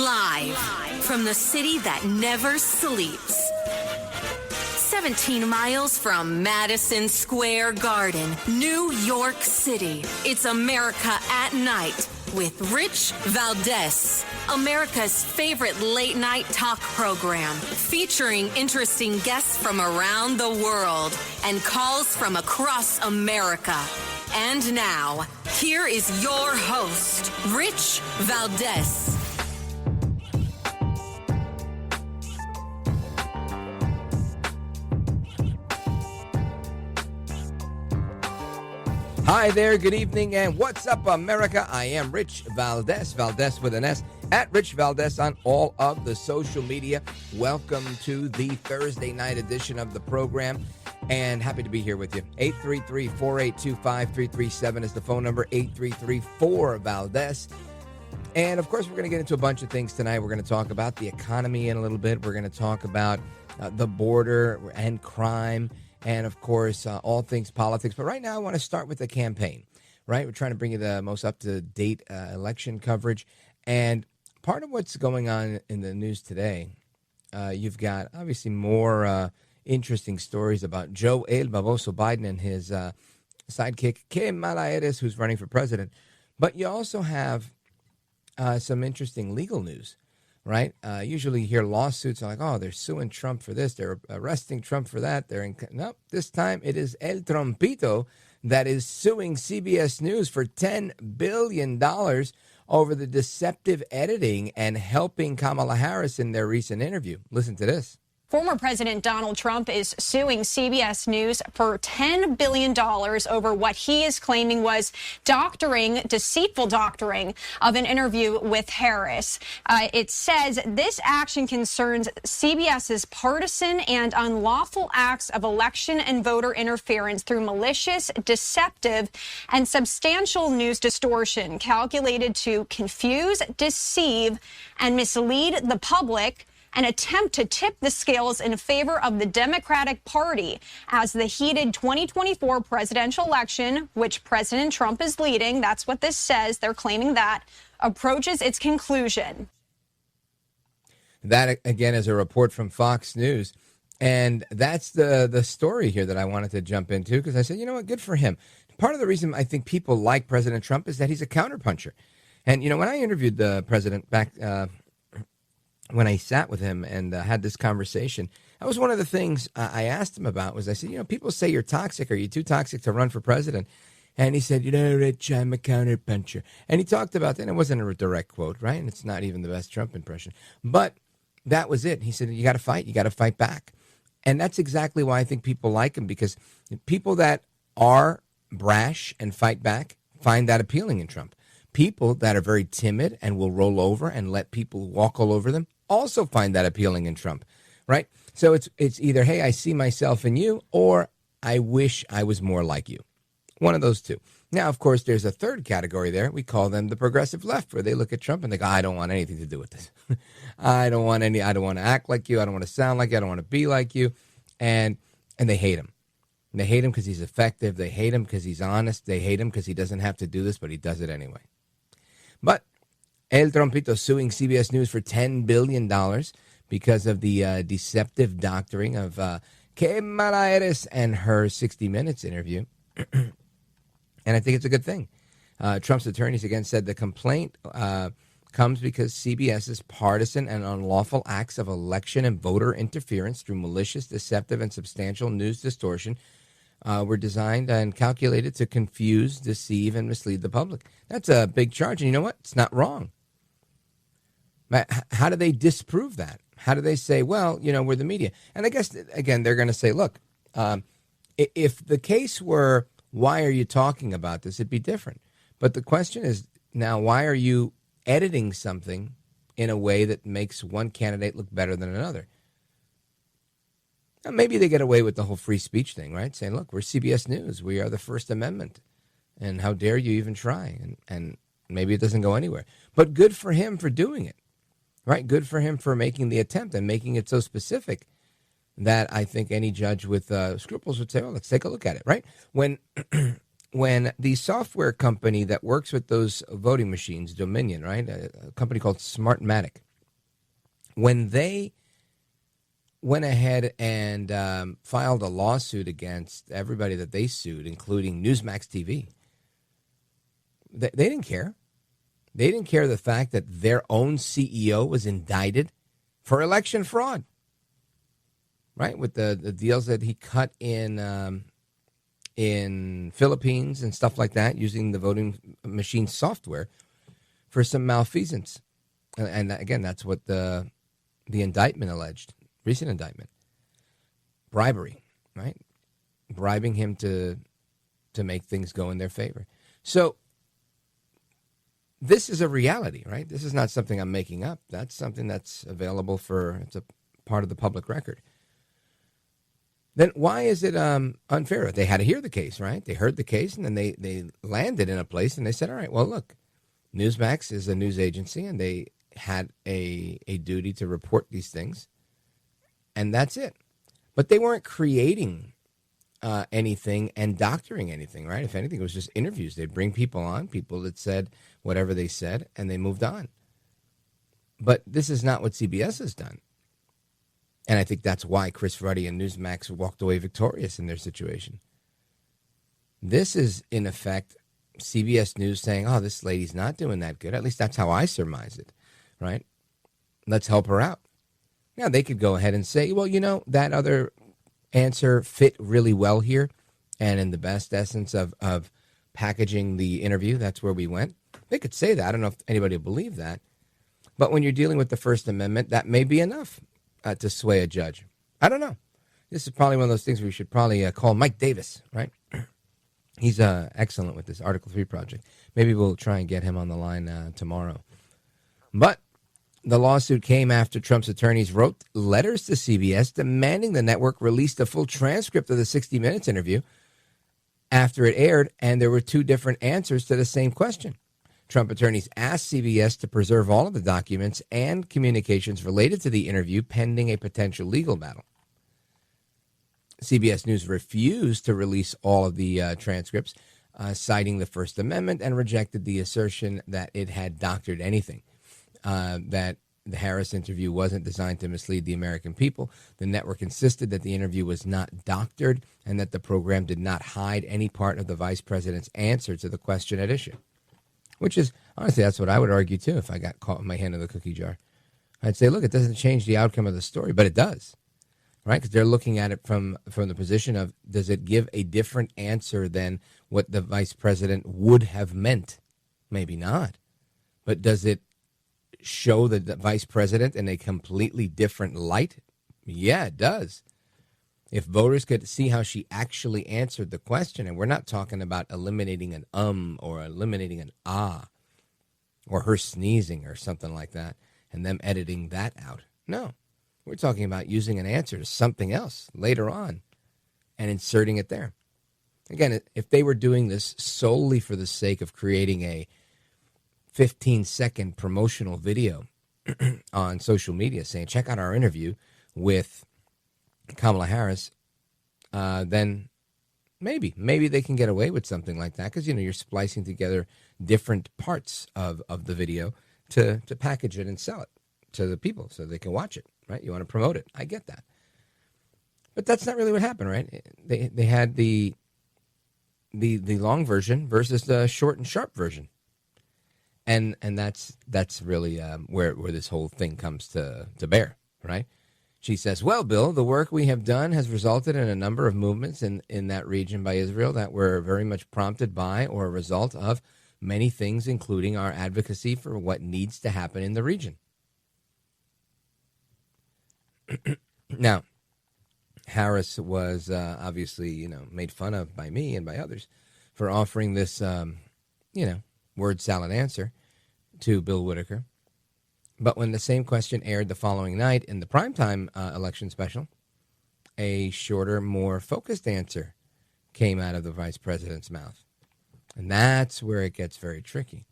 Live from the city that never sleeps. 17 miles from Madison Square Garden, New York City. It's America at Night with Rich Valdez, America's favorite late-night talk program, featuring interesting guests from around the world and calls from across America. And now, here is your host, Rich Valdez. Hi there, good evening, and what's up, America? I am Rich Valdez, Valdez with an S, at Rich Valdez on all of the social media. Welcome to the Thursday night edition of the program, and happy to be here with you. 833-482-5337 is the phone number, 833-4-VALDEZ. And, of course, we're going to get into a bunch of things tonight. We're going to talk about the economy in a little bit. We're going to talk about the border and crime. And, of course, all things politics. But right now, I want to start with the campaign, right? We're trying to bring you the most up-to-date election coverage. And part of what's going on in the news today, you've got, obviously, more interesting stories about Joe El Baboso Biden and his sidekick, Kamala, who's running for president. But you also have some interesting legal news. Right? Usually you hear lawsuits like, oh, they're suing Trump for this. They're arresting Trump for that. Nope. This time it is El Trompito that is suing CBS News for $10 billion over the deceptive editing and helping Kamala Harris in their recent interview. Listen to this. Former President Donald Trump is suing CBS News for $10 billion over what he is claiming was deceitful doctoring of an interview with Harris. It says this action concerns CBS's partisan and unlawful acts of election and voter interference through malicious, deceptive, and substantial news distortion calculated to confuse, deceive, and mislead the public, an attempt to tip the scales in favor of the Democratic Party as the heated 2024 presidential election, which President Trump is leading, that's what this says, they're claiming that, approaches its conclusion. That, again, is a report from Fox News. And that's the story here that I wanted to jump into because I said, you know what, good for him. Part of the reason I think people like President Trump is that he's a counterpuncher. And, you know, when I interviewed the president back when I sat with him and had this conversation, that was one of the things I asked him about was I said, you know, people say you're toxic. Are you too toxic to run for president? And he said, you know, Rich, I'm a counterpuncher. And he talked about that. And it wasn't a direct quote, right? And it's not even the best Trump impression. But that was it. He said, you got to fight. You got to fight back. And that's exactly why I think people like him, because people that are brash and fight back find that appealing in Trump. People that are very timid and will roll over and let people walk all over them also find that appealing in Trump, right? So it's either, hey, I see myself in you, or I wish I was more like you. One of those two. Now, of course, there's a third category there. We call them the progressive left, where they look at Trump and they go, I don't want anything to do with this. I don't want to act like you. I don't want to sound like you. I don't want to be like you. And they hate him. They hate him because he's effective. They hate him because he's honest. They hate him because he doesn't have to do this, but he does it anyway. But El Trompito suing CBS News for $10 billion because of the deceptive doctoring of Kamala Harris and her 60 Minutes interview. And I think it's a good thing. Trump's attorneys again said the complaint comes because CBS's partisan and unlawful acts of election and voter interference through malicious, deceptive, and substantial news distortion were designed and calculated to confuse, deceive, and mislead the public. That's a big charge. And you know what? It's not wrong. But how do they disprove that? How do they say, well, you know, we're the media? And I guess, again, they're going to say, look, if the case were, why are you talking about this? It'd be different. But the question is now, why are you editing something in a way that makes one candidate look better than another? Now, maybe they get away with the whole free speech thing, right? Saying, look, we're CBS News. We are the First Amendment. And how dare you even try? And maybe it doesn't go anywhere. But good for him for doing it, right? Good for him for making the attempt and making it so specific that I think any judge with scruples would say, well, let's take a look at it, right? When the software company that works with those voting machines, Dominion, right, a company called Smartmatic, when they went ahead and filed a lawsuit against everybody that they sued, including Newsmax TV, they didn't care. They didn't care the fact that their own CEO was indicted for election fraud, right? With the deals that he cut in Philippines and stuff like that, using the voting machine software for some malfeasance. And again, that's what the indictment alleged, recent indictment. Bribery, right? Bribing him to make things go in their favor. So this is a reality, right? This is not something I'm making up. That's something that's available it's a part of the public record. Then why is it unfair? They had to hear the case, right? They heard the case, and then they landed in a place, and they said, all right, well, look, Newsmax is a news agency, and they had a duty to report these things, and that's it. But they weren't creating anything and doctoring anything, right? If anything, it was just interviews. They'd bring people on, people that said whatever they said, and they moved on. But this is not what CBS has done. And I think that's why Chris Ruddy and Newsmax walked away victorious in their situation. This is, in effect, CBS News saying, oh, this lady's not doing that good. At least that's how I surmise it, right? Let's help her out. Now, they could go ahead and say, well, that other answer fit really well here. And in the best essence of packaging the interview, that's where we went. They could say that. I don't know if anybody will believe that. But when you're dealing with the First Amendment, that may be enough to sway a judge. I don't know. This is probably one of those things where you should probably call Mike Davis, right? He's excellent with this Article 3 project. Maybe we'll try and get him on the line tomorrow. But the lawsuit came after Trump's attorneys wrote letters to CBS demanding the network release the full transcript of the 60 Minutes interview after it aired, and there were two different answers to the same question. Trump attorneys asked CBS to preserve all of the documents and communications related to the interview pending a potential legal battle. CBS News refused to release all of the transcripts, citing the First Amendment, and rejected the assertion that it had doctored anything. That the Harris interview wasn't designed to mislead the American people. The network insisted that the interview was not doctored and that the program did not hide any part of the vice president's answer to the question at issue. Which is, honestly, that's what I would argue, too, if I got caught with my hand in the cookie jar. I'd say, look, it doesn't change the outcome of the story, but it does, right? Because they're looking at it from the position of, does it give a different answer than what the vice president would have meant? Maybe not. But does it show the vice president in a completely different light? Yeah, it does. If voters could see how she actually answered the question, and we're not talking about eliminating an or eliminating an ah or her sneezing or something like that and them editing that out. No, we're talking about using an answer to something else later on and inserting it there. Again, if they were doing this solely for the sake of creating a 15-second promotional video on social media saying, check out our interview with Kamala Harris, then maybe they can get away with something like that because, you're splicing together different parts of the video to package it and sell it to the people so they can watch it, right? You want to promote it. I get that. But that's not really what happened, right? They had the long version versus the short and sharp version. And that's really where this whole thing comes to bear, right? She says, well, Bill, the work we have done has resulted in a number of movements in that region by Israel that were very much prompted by or a result of many things, including our advocacy for what needs to happen in the region. Now, Harris was obviously, made fun of by me and by others for offering this, word salad answer to Bill Whitaker. But when the same question aired the following night in the primetime election special, a shorter, more focused answer came out of the vice president's mouth. And that's where it gets very tricky.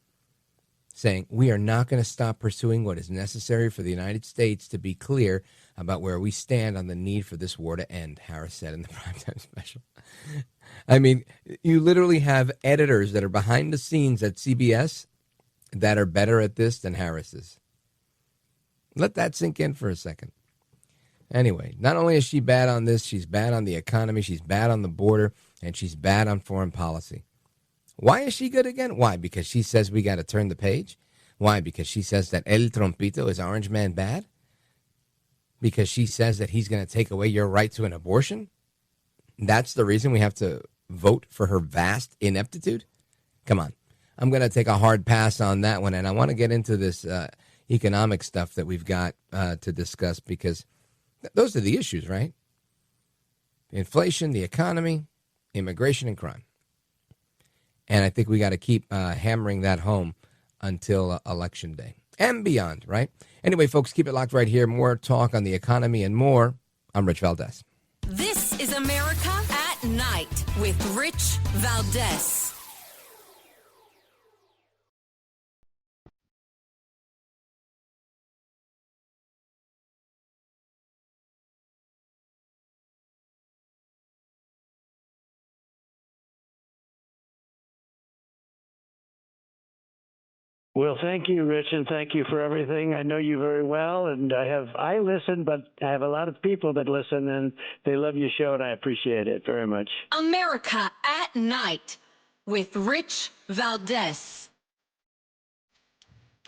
Saying, we are not going to stop pursuing what is necessary for the United States to be clear about where we stand on the need for this war to end, Harris said in the primetime special. I mean, you literally have editors that are behind the scenes at CBS that are better at this than Harris is. Let that sink in for a second. Anyway, not only is she bad on this, she's bad on the economy, she's bad on the border, and she's bad on foreign policy. Why is she good again? Why? Because she says we got to turn the page? Why? Because she says that El Trompito is Orange Man bad? Because she says that he's going to take away your right to an abortion? That's the reason we have to vote for her vast ineptitude? Come on. I'm going to take a hard pass on that one, and I want to get into this economic stuff that we've got to discuss, because those are the issues, right? Inflation, the economy, immigration, and crime. And I think we got to keep hammering that home until Election Day and beyond, right? Anyway, folks, keep it locked right here. More talk on the economy and more. I'm Rich Valdez. This is America at Night with Rich Valdez. Well, thank you, Rich, and thank you for everything. I know you very well, and I listen, but I have a lot of people that listen, and they love your show, and I appreciate it very much. America at Night with Rich Valdez.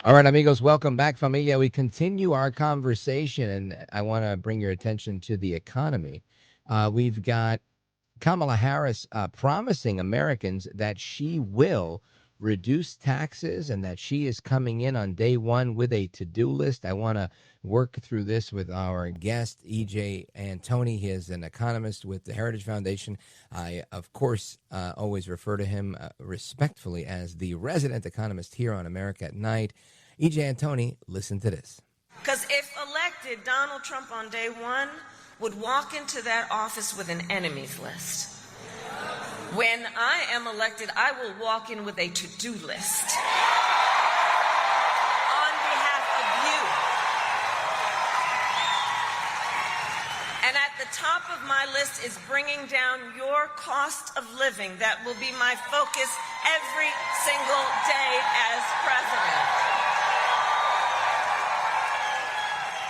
All right, amigos, welcome back, familia. We continue our conversation, and I want to bring your attention to the economy. We've got Kamala Harris promising Americans that she will reduce taxes and that she is coming in on day one with a to-do list. I want to work through this with our guest, E.J. Antoni. He is an economist with the Heritage Foundation. I, of course, always refer to him respectfully as the resident economist here on America at Night. E.J. Antoni, listen to this. Because if elected, Donald Trump on day one would walk into that office with an enemies list. When I am elected, I will walk in with a to-do list on behalf of you. And at the top of my list is bringing down your cost of living. That will be my focus every single day as president.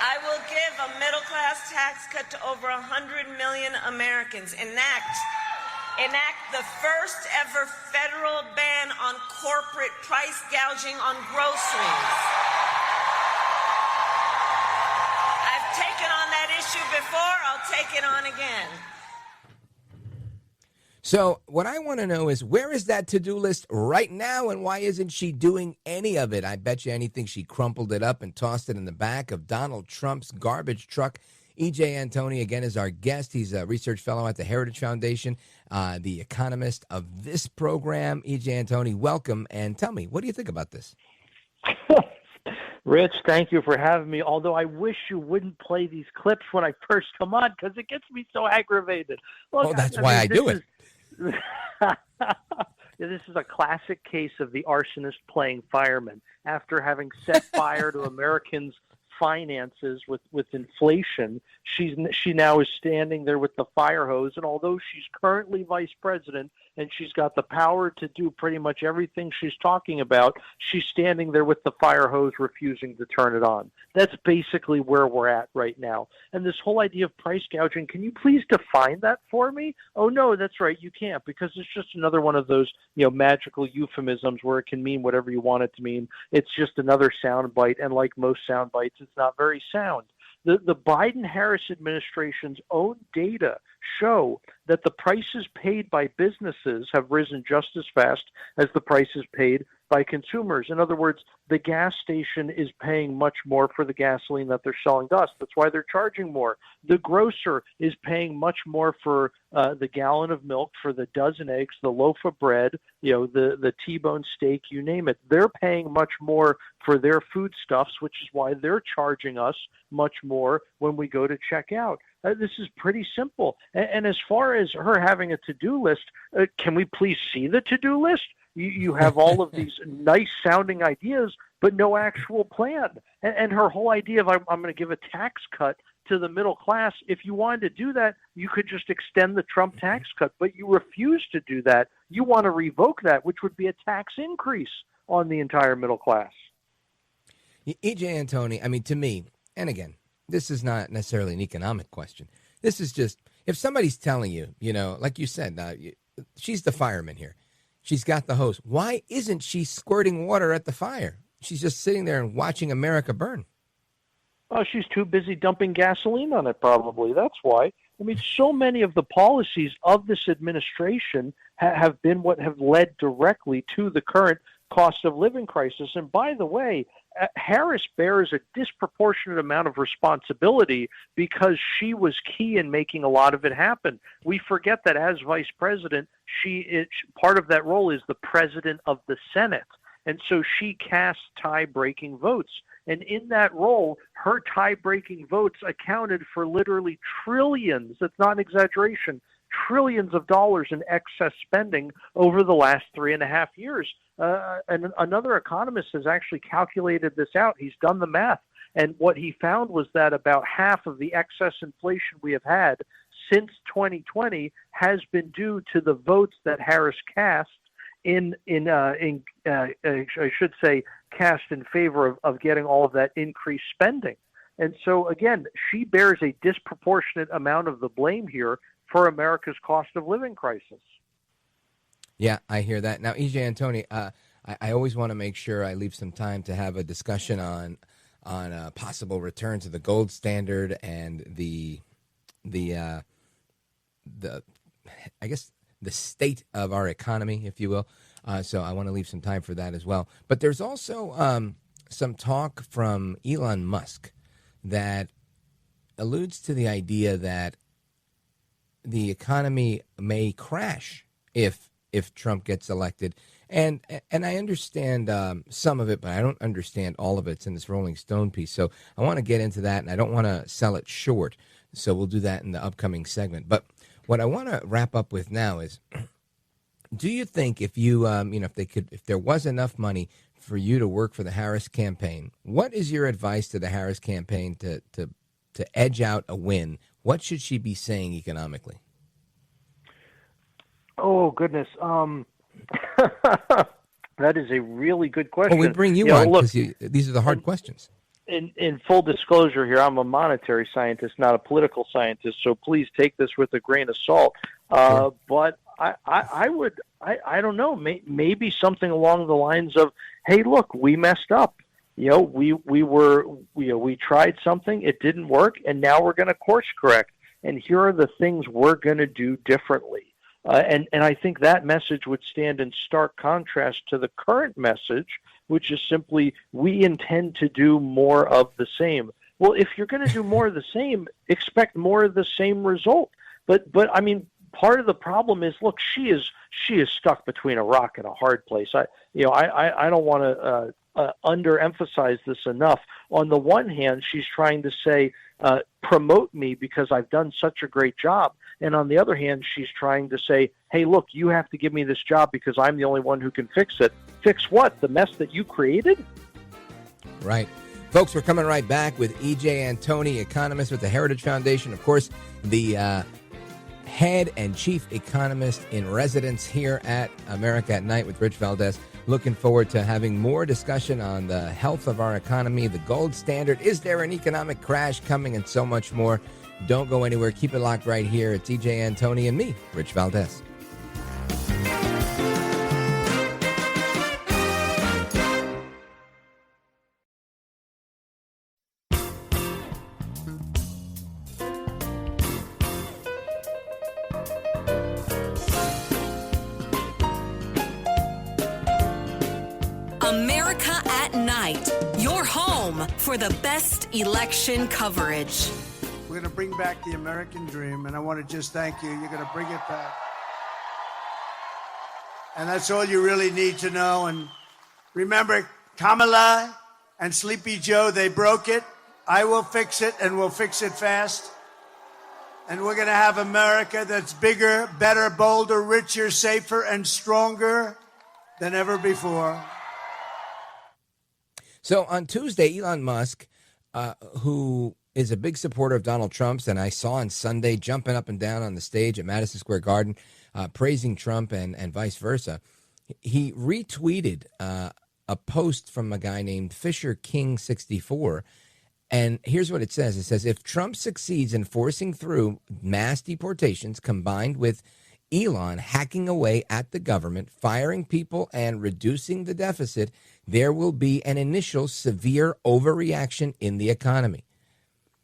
I will give a middle-class tax cut to over 100 million Americans, enact the first ever federal ban on corporate price gouging on groceries. I've taken on that issue before, I'll take it on again. So what I want to know is, where is that to-do list right now, and why isn't she doing any of it? I bet you anything she crumpled it up and tossed it in the back of Donald Trump's garbage truck. E.J. Antoni, again, is our guest. He's a research fellow at the Heritage Foundation, the economist of this program. E.J. Antoni, welcome, and tell me, what do you think about this? Rich, thank you for having me, although I wish you wouldn't play these clips when I first come on, because it gets me so aggravated. Look, that's why I do it. This is a classic case of the arsonist playing fireman. After having set fire to Americans' finances with inflation, she now is standing there with the fire hose, and although she's currently vice president and she's got the power to do pretty much everything she's talking about, she's standing there with the fire hose refusing to turn it on. That's basically where we're at right now. And this whole idea of price gouging, can you please define that for me? Oh no, that's right, you can't, because it's just another one of those, magical euphemisms where it can mean whatever you want it to mean. It's just another soundbite, and like most sound bites, it's not very sound. The Biden-Harris administration's own data show that the prices paid by businesses have risen just as fast as the prices paid by consumers. In other words, the gas station is paying much more for the gasoline that they're selling to us. That's why they're charging more. The grocer is paying much more for the gallon of milk, for the dozen eggs, the loaf of bread, the T-bone steak, you name it. They're paying much more for their foodstuffs, which is why they're charging us much more when we go to check out. This is pretty simple. And as far as her having a to-do list, can we please see the to-do list? You have all of these nice-sounding ideas, but no actual plan. And her whole idea of I'm going to give a tax cut to the middle class, if you wanted to do that, you could just extend the Trump tax cut, but you refuse to do that. You want to revoke that, which would be a tax increase on the entire middle class. E.J. Antoni, to me, and again, this is not necessarily an economic question. This is just, if somebody's telling you, like you said, she's the fireman here. She's got the hose. Why isn't she squirting water at the fire? She's just sitting there and watching America burn. Oh, she's too busy dumping gasoline on it, probably. That's why. I mean, so many of the policies of this administration have been what have led directly to the current cost of living crisis. And by the way, Harris bears a disproportionate amount of responsibility because she was key in making a lot of it happen. We forget that as vice president, part of that role is the president of the Senate. And so she casts tie-breaking votes. And in that role, her tie-breaking votes accounted for literally trillions, that's not an exaggeration, trillions of dollars in excess spending over the last 3.5 years. And another economist has actually calculated this out. He's done the math. And what he found was that about half of the excess inflation we have had since 2020 has been due to the votes that Harris cast I should say, cast in favor of getting all of that increased spending. And so, again, she bears a disproportionate amount of the blame here for America's cost of living crisis. Yeah, I hear that. Now, E.J. Antoni, I always want to make sure I leave some time to have a discussion on a possible return to the gold standard and the I guess the state of our economy, if you will. So I want to leave some time for that as well. But there's also some talk from Elon Musk that alludes to the idea that the economy may crash if Trump gets elected. And I understand some of it, but I don't understand all of it. It's in this Rolling Stone piece. So I want to get into that, and I don't want to sell it short. So we'll do that in the upcoming segment. But what I want to wrap up with now is, do you think if you, if there was enough money for you to work for the Harris campaign, what is your advice to the Harris campaign to edge out a win? What should she be saying economically? Oh, goodness. That is a really good question. Well, we bring you on because these are the hard questions. In full disclosure here, I'm a monetary scientist, not a political scientist, so please take this with a grain of salt. Sure. But I don't know, maybe something along the lines of, hey, look, we messed up. We tried something, it didn't work, and now we're going to course correct. And here are the things we're going to do differently. And I think that message would stand in stark contrast to the current message, which is simply, we intend to do more of the same. Well, if you're going to do more of the same, expect more of the same result. But I mean, part of the problem is, look, she is stuck between a rock and a hard place. I don't want to underemphasize this enough. On the one hand, she's trying to say, promote me because I've done such a great job. And on the other hand, she's trying to say, hey, look, you have to give me this job because I'm the only one who can fix it. Fix what? The mess that you created? Right. Folks, we're coming right back with E.J. Antoni, economist with the Heritage Foundation. Of course, the head and chief economist in residence here at America at Night with Rich Valdez. Looking forward to having more discussion on the health of our economy, the gold standard. Is there an economic crash coming, and so much more. Don't go anywhere. Keep it locked right here. It's E.J. Antoni and me, Rich Valdez. America at Night, your home for the best election coverage. We're going to bring back the American dream, and I want to just thank you. You're going to bring it back. And that's all you really need to know. And remember, Kamala and Sleepy Joe, they broke it. I will fix it, and we'll fix it fast. And we're going to have America that's bigger, better, bolder, richer, safer, and stronger than ever before. So on Tuesday, Elon Musk, who is a big supporter of Donald Trump's, and I saw on Sunday jumping up and down on the stage at Madison Square Garden, praising Trump and vice versa. He retweeted a post from a guy named Fisher King 64, And here's what it says. It says, if Trump succeeds in forcing through mass deportations combined with Elon hacking away at the government, firing people, and reducing the deficit, there will be an initial severe overreaction in the economy.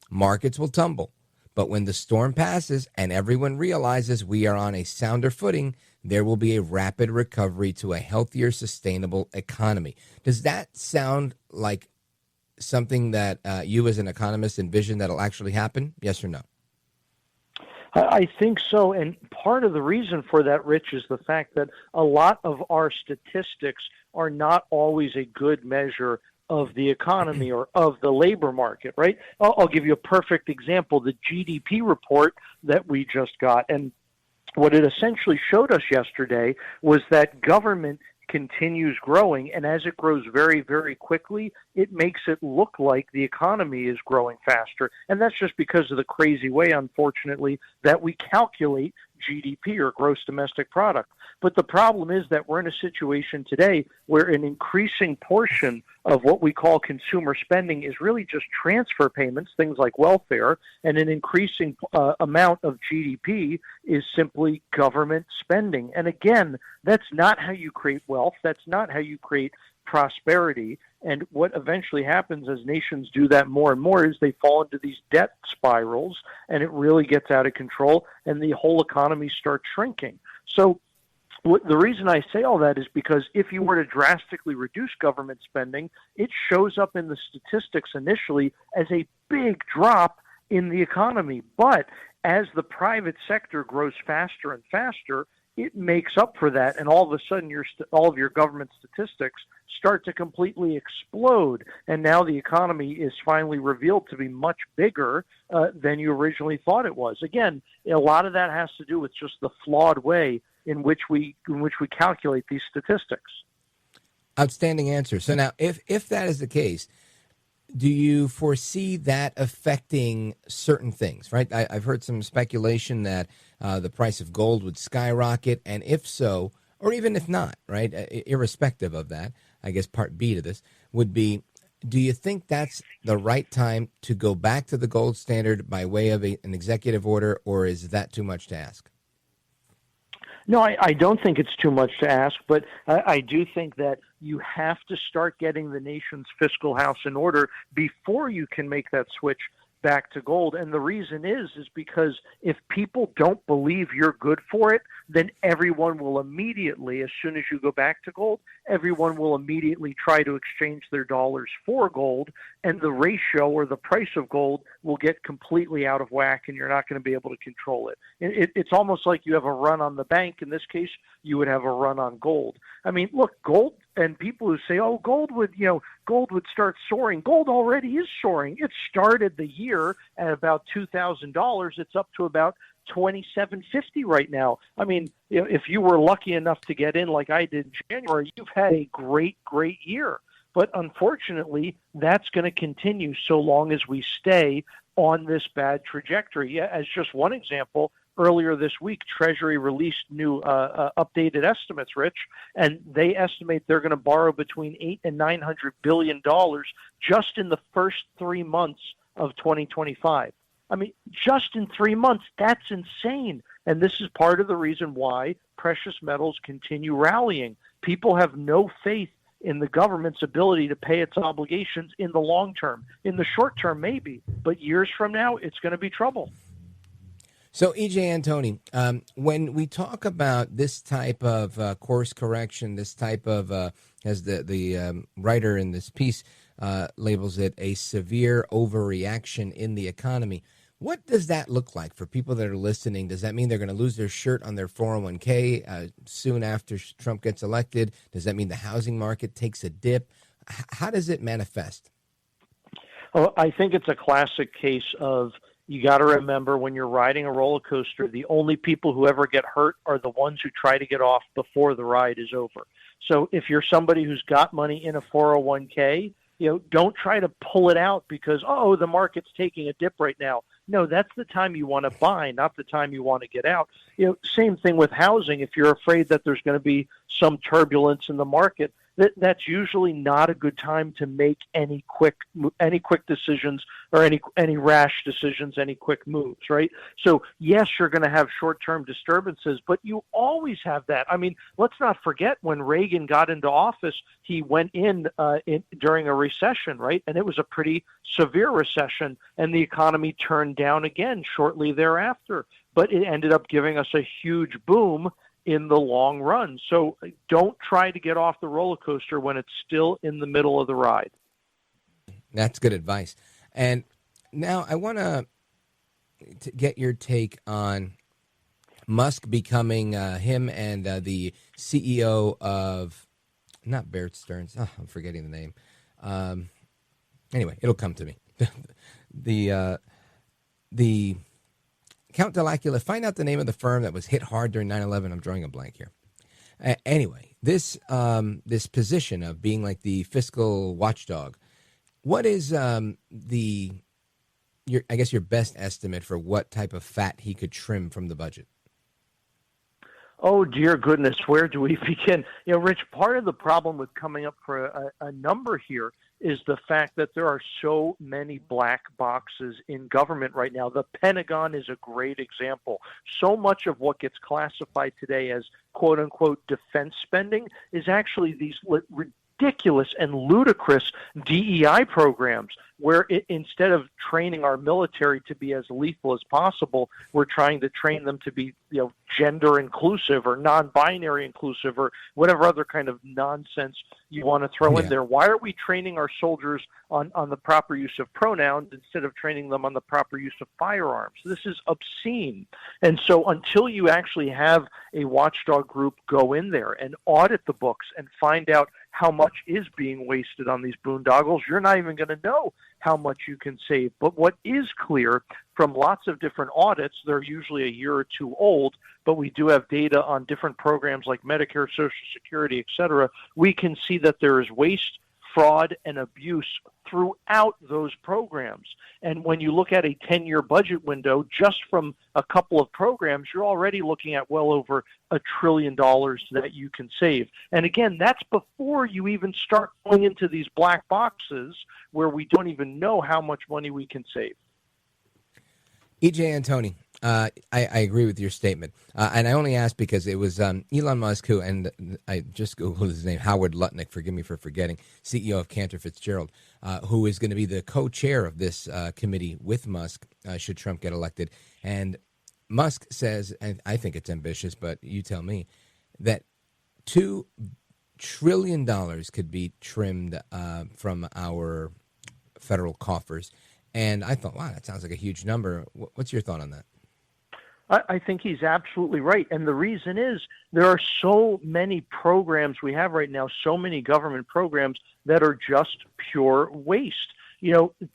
Markets will tumble. But when the storm passes and everyone realizes we are on a sounder footing, there will be a rapid recovery to a healthier, sustainable economy. Does that sound like something that you as an economist envision that'll actually happen? Yes or no? I think so. And part of the reason for that, Rich, is the fact that a lot of our statistics are not always a good measure of the economy or of the labor market, right? I'll give you a perfect example, the GDP report that we just got. And what it essentially showed us yesterday was that government continues growing, and as it grows very, very quickly, it makes it look like the economy is growing faster. And that's just because of the crazy way, unfortunately, that we calculate GDP or gross domestic product. But the problem is that we're in a situation today where an increasing portion of what we call consumer spending is really just transfer payments, things like welfare, and an increasing amount of GDP is simply government spending. And again, that's not how you create wealth. That's not how you create prosperity. And what eventually happens as nations do that more and more is they fall into these debt spirals, and it really gets out of control, and the whole economy starts shrinking. So the reason I say all that is because if you were to drastically reduce government spending, it shows up in the statistics initially as a big drop in the economy. But as the private sector grows faster and faster, it makes up for that, and all of a sudden all of your government statistics start to completely explode, and now the economy is finally revealed to be much bigger than you originally thought it was. Again, a lot of that has to do with just the flawed way in which we calculate these statistics. Outstanding answer. So now, if that is the case, do you foresee that affecting certain things, right? I've heard some speculation that the price of gold would skyrocket, and if so, or even if not, right, irrespective of that, I guess part B to this would be, do you think that's the right time to go back to the gold standard by way of an executive order, or is that too much to ask? No, I don't think it's too much to ask, but I do think that you have to start getting the nation's fiscal house in order before you can make that switch back to gold. And the reason is because if people don't believe you're good for it, then everyone will immediately, as soon as you go back to gold, everyone will immediately try to exchange their dollars for gold, and the ratio or the price of gold will get completely out of whack, and you're not going to be able to control it. It's almost like you have a run on the bank. In this case, you would have a run on gold. I mean, look, gold, and people who say, oh, gold would start soaring. Gold already is soaring. It started the year at about $2,000. It's up to about $2,750 right now. I mean, if you were lucky enough to get in like I did in January, you've had a great, great year. But unfortunately, that's going to continue so long as we stay on this bad trajectory. As just one example, earlier this week, Treasury released new updated estimates, Rich, and they estimate they're going to borrow between $800 and $900 billion just in the first 3 months of 2025. I mean, just in 3 months, that's insane. And this is part of the reason why precious metals continue rallying. People have no faith in the government's ability to pay its obligations in the long term. In the short term, maybe, but years from now, it's going to be trouble. So, E.J. Antoni, when we talk about this type of course correction, this type of, as the writer in this piece labels it, a severe overreaction in the economy, what does that look like for people that are listening? Does that mean they're going to lose their shirt on their 401k soon after Trump gets elected? Does that mean the housing market takes a dip? How does it manifest? Well, I think it's a classic case of, you got to remember, when you're riding a roller coaster, the only people who ever get hurt are the ones who try to get off before the ride is over. So if you're somebody who's got money in a 401k, don't try to pull it out because, the market's taking a dip right now. No, that's the time you want to buy, not the time you want to get out. Same thing with housing. If you're afraid that there's going to be some turbulence in the market, that's usually not a good time to make any quick decisions or any rash decisions, any quick moves, right? So yes, you're going to have short-term disturbances, but you always have that. I mean, let's not forget when Reagan got into office, he went in during a recession, right? And it was a pretty severe recession, and the economy turned down again shortly thereafter. But it ended up giving us a huge boom in the long run. So don't try to get off the roller coaster when it's still in the middle of the ride. That's good advice. And now I want to get your take on Musk becoming him and the CEO of, not Bear Stearns, I'm forgetting the name. Anyway, it'll come to me. The Count Delacula, find out the name of the firm that was hit hard during 9/11. I'm drawing a blank here. Anyway, this position of being like the fiscal watchdog, what is your best estimate for what type of fat he could trim from the budget? Oh, dear goodness, where do we begin? You know, Rich, part of the problem with coming up for a number here is the fact that there are so many black boxes in government right now. The Pentagon is a great example. So much of what gets classified today as quote-unquote defense spending is actually these ridiculous and ludicrous DEI programs where instead of training our military to be as lethal as possible, we're trying to train them to be, gender inclusive or non-binary inclusive or whatever other kind of nonsense you want to throw in there. Why are we training our soldiers on the proper use of pronouns instead of training them on the proper use of firearms? This is obscene. And so until you actually have a watchdog group go in there and audit the books and find out how much is being wasted on these boondoggles, you're not even going to know how much you can save. But what is clear from lots of different audits, they're usually a year or two old, but we do have data on different programs like Medicare, Social Security, et cetera. We can see that there is waste, fraud, and abuse throughout those programs. And when you look at a 10-year budget window, just from a couple of programs, you're already looking at well over $1 trillion that you can save. And again, that's before you even start going into these black boxes where we don't even know how much money we can save. E.J. Antoni, I agree with your statement. And I only asked because it was Elon Musk who, and I just Googled his name, Howard Lutnick, forgive me for forgetting, CEO of Cantor Fitzgerald, who is going to be the co-chair of this committee with Musk should Trump get elected. And Musk says, and I think it's ambitious, but you tell me, that $2 trillion could be trimmed from our federal coffers. And I thought, wow, that sounds like a huge number. What's your thought on that? I think he's absolutely right. And the reason is there are so many programs we have right now, so many government programs that are just pure waste.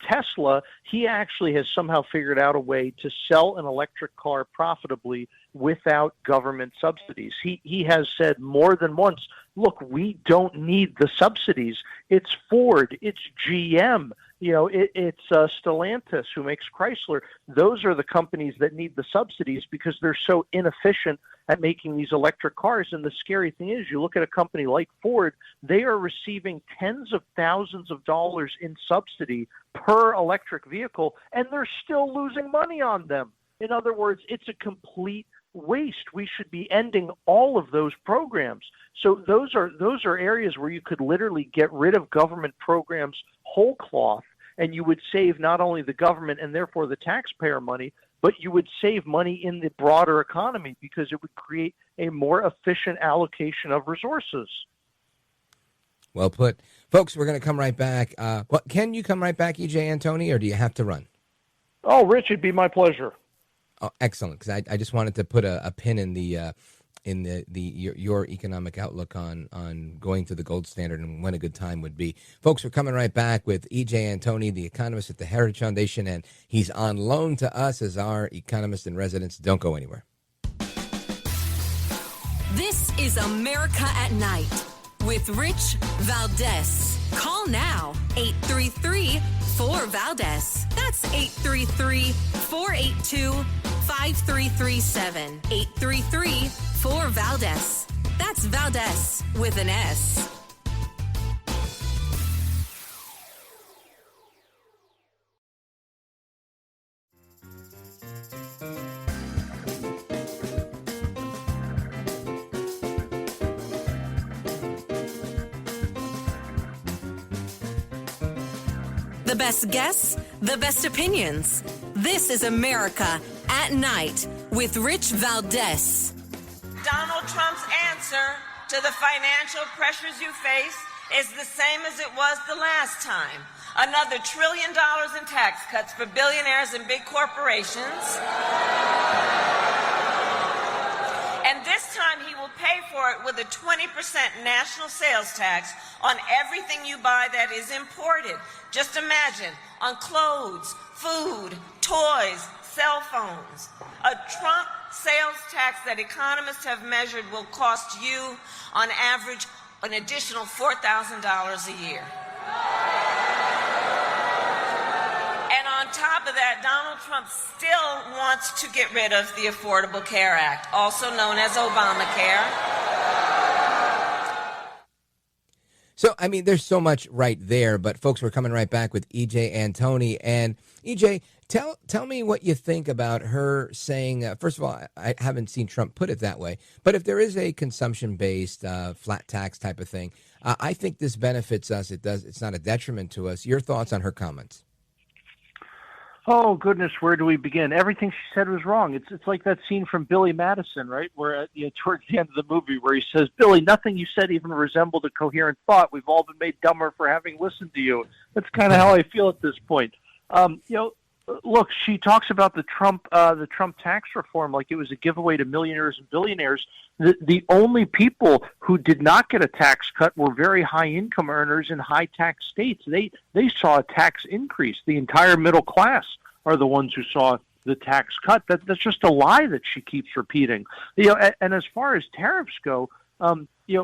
Tesla, he actually has somehow figured out a way to sell an electric car profitably without government subsidies. He has said more than once, look, we don't need the subsidies. It's Ford, it's GM, it's Stellantis who makes Chrysler. Those are the companies that need the subsidies because they're so inefficient at making these electric cars. And the scary thing is, you look at a company like Ford, they are receiving tens of thousands of dollars in subsidy per electric vehicle, and they're still losing money on them. In other words, it's a complete waste. We should be ending all of those programs. So those are areas where you could literally get rid of government programs whole cloth, and you would save not only the government and therefore the taxpayer money, but you would save money in the broader economy because it would create a more efficient allocation of resources. Well put. Folks, we're going to come right back. Can you come right back, E.J. Antoni, or do you have to run? Oh, Rich, it'd be my pleasure. Oh, excellent, because I just wanted to put a pin in your economic outlook on going to the gold standard and when a good time would be. Folks, we're coming right back with E.J. Antoni, the economist at the Heritage Foundation, and he's on loan to us as our economist in residence. Don't go anywhere. This is America at Night with Rich Valdez. Call now, 833-4-VALDEZ. That's 833-482-5337. 833-4-VALDEZ. That's Valdez with an S. The best guests, the best opinions. This is America at Night with Rich Valdez. Donald Trump's answer to the financial pressures you face is the same as it was the last time. Another $1 trillion in tax cuts for billionaires and big corporations. And this time he will pay for it with a 20% national sales tax on everything you buy that is imported. Just imagine, on clothes, food, toys, cell phones. A Trump sales tax that economists have measured will cost you, on average, an additional $4,000 a year. And on top of that, Donald Trump still wants to get rid of the Affordable Care Act, also known as Obamacare. So, I mean, there's so much right there, but folks, we're coming right back with EJ Antoni. And EJ, tell me what you think about her saying, first of all, I haven't seen Trump put it that way, but if there is a consumption-based flat tax type of thing, I think this benefits us. It's not a detriment to us. Your thoughts on her comments? Oh, goodness, where do we begin? Everything she said was wrong. It's like that scene from Billy Madison, right, where towards the end of the movie where he says, Billy, nothing you said even resembled a coherent thought. We've all been made dumber for having listened to you. That's kind of how I feel at this point. Look, she talks about the Trump tax reform like it was a giveaway to millionaires and billionaires. The only people who did not get a tax cut were very high income earners in high tax states. They saw a tax increase. The entire middle class are the ones who saw the tax cut. That's just a lie that she keeps repeating. And as far as tariffs go,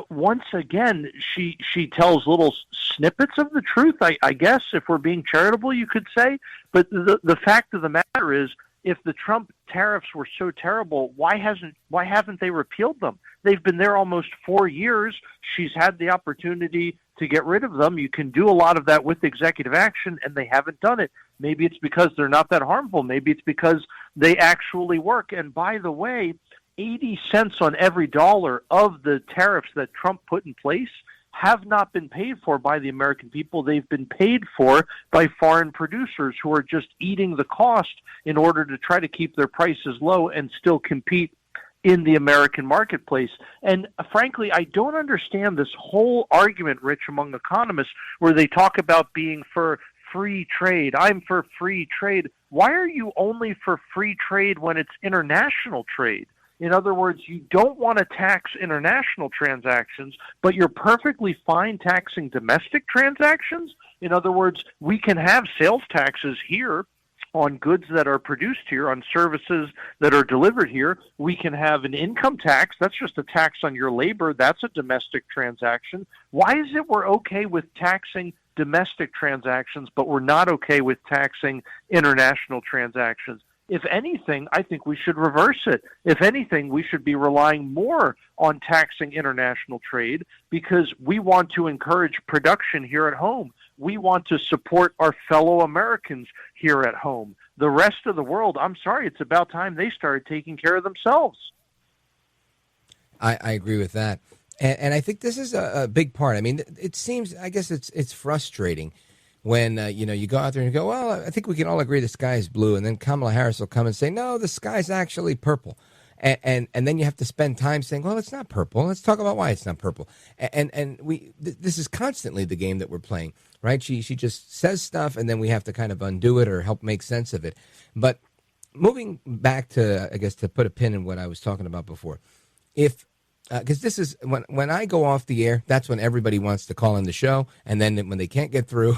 once again, she tells little snippets of the truth, I guess, if we're being charitable, you could say. But the fact of the matter is, if the Trump tariffs were so terrible, why haven't they repealed them? They've been there almost 4 years. She's had the opportunity to get rid of them. You can do a lot of that with executive action, and they haven't done it. Maybe it's because they're not that harmful. Maybe it's because they actually work. And by the way, 80 cents on every dollar of the tariffs that Trump put in place have not been paid for by the American people. They've been paid for by foreign producers who are just eating the cost in order to try to keep their prices low and still compete in the American marketplace. And frankly, I don't understand this whole argument, Rich, among economists where they talk about being for free trade. I'm for free trade. Why are you only for free trade when it's international trade? In other words, you don't want to tax international transactions, but you're perfectly fine taxing domestic transactions. In other words, we can have sales taxes here on goods that are produced here, on services that are delivered here. We can have an income tax. That's just a tax on your labor. That's a domestic transaction. Why is it we're okay with taxing domestic transactions, but we're not okay with taxing international transactions? If anything, I think we should reverse it. If anything, we should be relying more on taxing international trade because we want to encourage production here at home. We want to support our fellow Americans here at home. The rest of the world, I'm sorry, it's about time they started taking care of themselves. I agree with that. And I think this is a big part. I mean, it seems, I guess it's frustrating when, you go out there and you go, well, I think we can all agree the sky is blue. And then Kamala Harris will come and say, no, the sky's actually purple. And then you have to spend time saying, well, it's not purple. Let's talk about why it's not purple. And this is constantly the game that we're playing, right? She just says stuff and then we have to kind of undo it or help make sense of it. But moving back to, I guess, to put a pin in what I was talking about before, because this is when I go off the air, that's when everybody wants to call in the show. And then when they can't get through,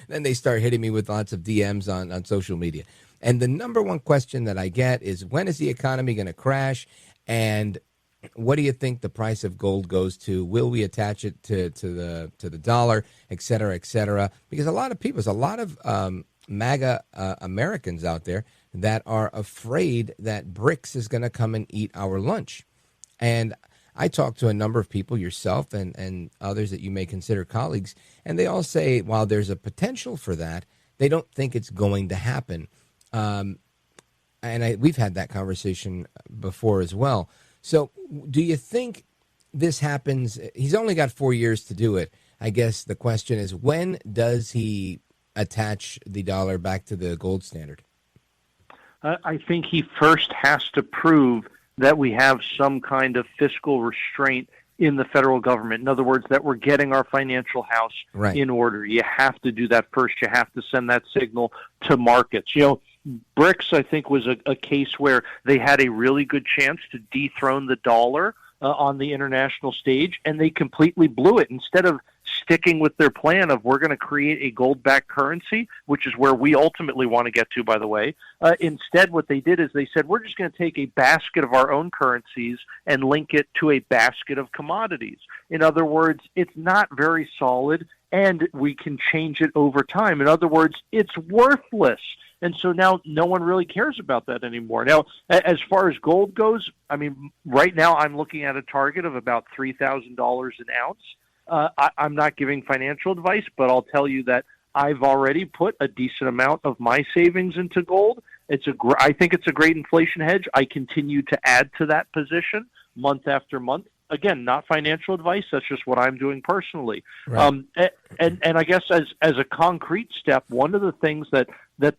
then they start hitting me with lots of DMs on social media. And the number one question that I get is, when is the economy going to crash? And what do you think the price of gold goes to? Will we attach it to the dollar, et cetera, et cetera? Because a lot of MAGA Americans out there that are afraid that BRICS is going to come and eat our lunch. And I talked to a number of people, yourself and others that you may consider colleagues, and they all say while there's a potential for that, they don't think it's going to happen. We've had that conversation before as well. So do you think this happens? He's only got 4 years to do it. I guess the question is, when does he attach the dollar back to the gold standard? I think he first has to prove that we have some kind of fiscal restraint in the federal government. In other words, that we're getting our financial house in order. You have to do that first. You have to send that signal to markets. BRICS, I think, was a case where they had a really good chance to dethrone the dollar on the international stage, and they completely blew it. Instead of sticking with their plan of we're going to create a gold-backed currency, which is where we ultimately want to get to, by the way, instead what they did is they said we're just going to take a basket of our own currencies and link it to a basket of commodities. In other words, it's not very solid, and we can change it over time. In other words, it's worthless. And so now no one really cares about that anymore. Now, as far as gold goes, I mean, right now I'm looking at a target of about $3,000 an ounce. I'm not giving financial advice, but I'll tell you that I've already put a decent amount of my savings into gold. I think it's a great inflation hedge. I continue to add to that position month after month. Again, not financial advice. That's just what I'm doing personally. Right. And I guess as a concrete step, one of the things that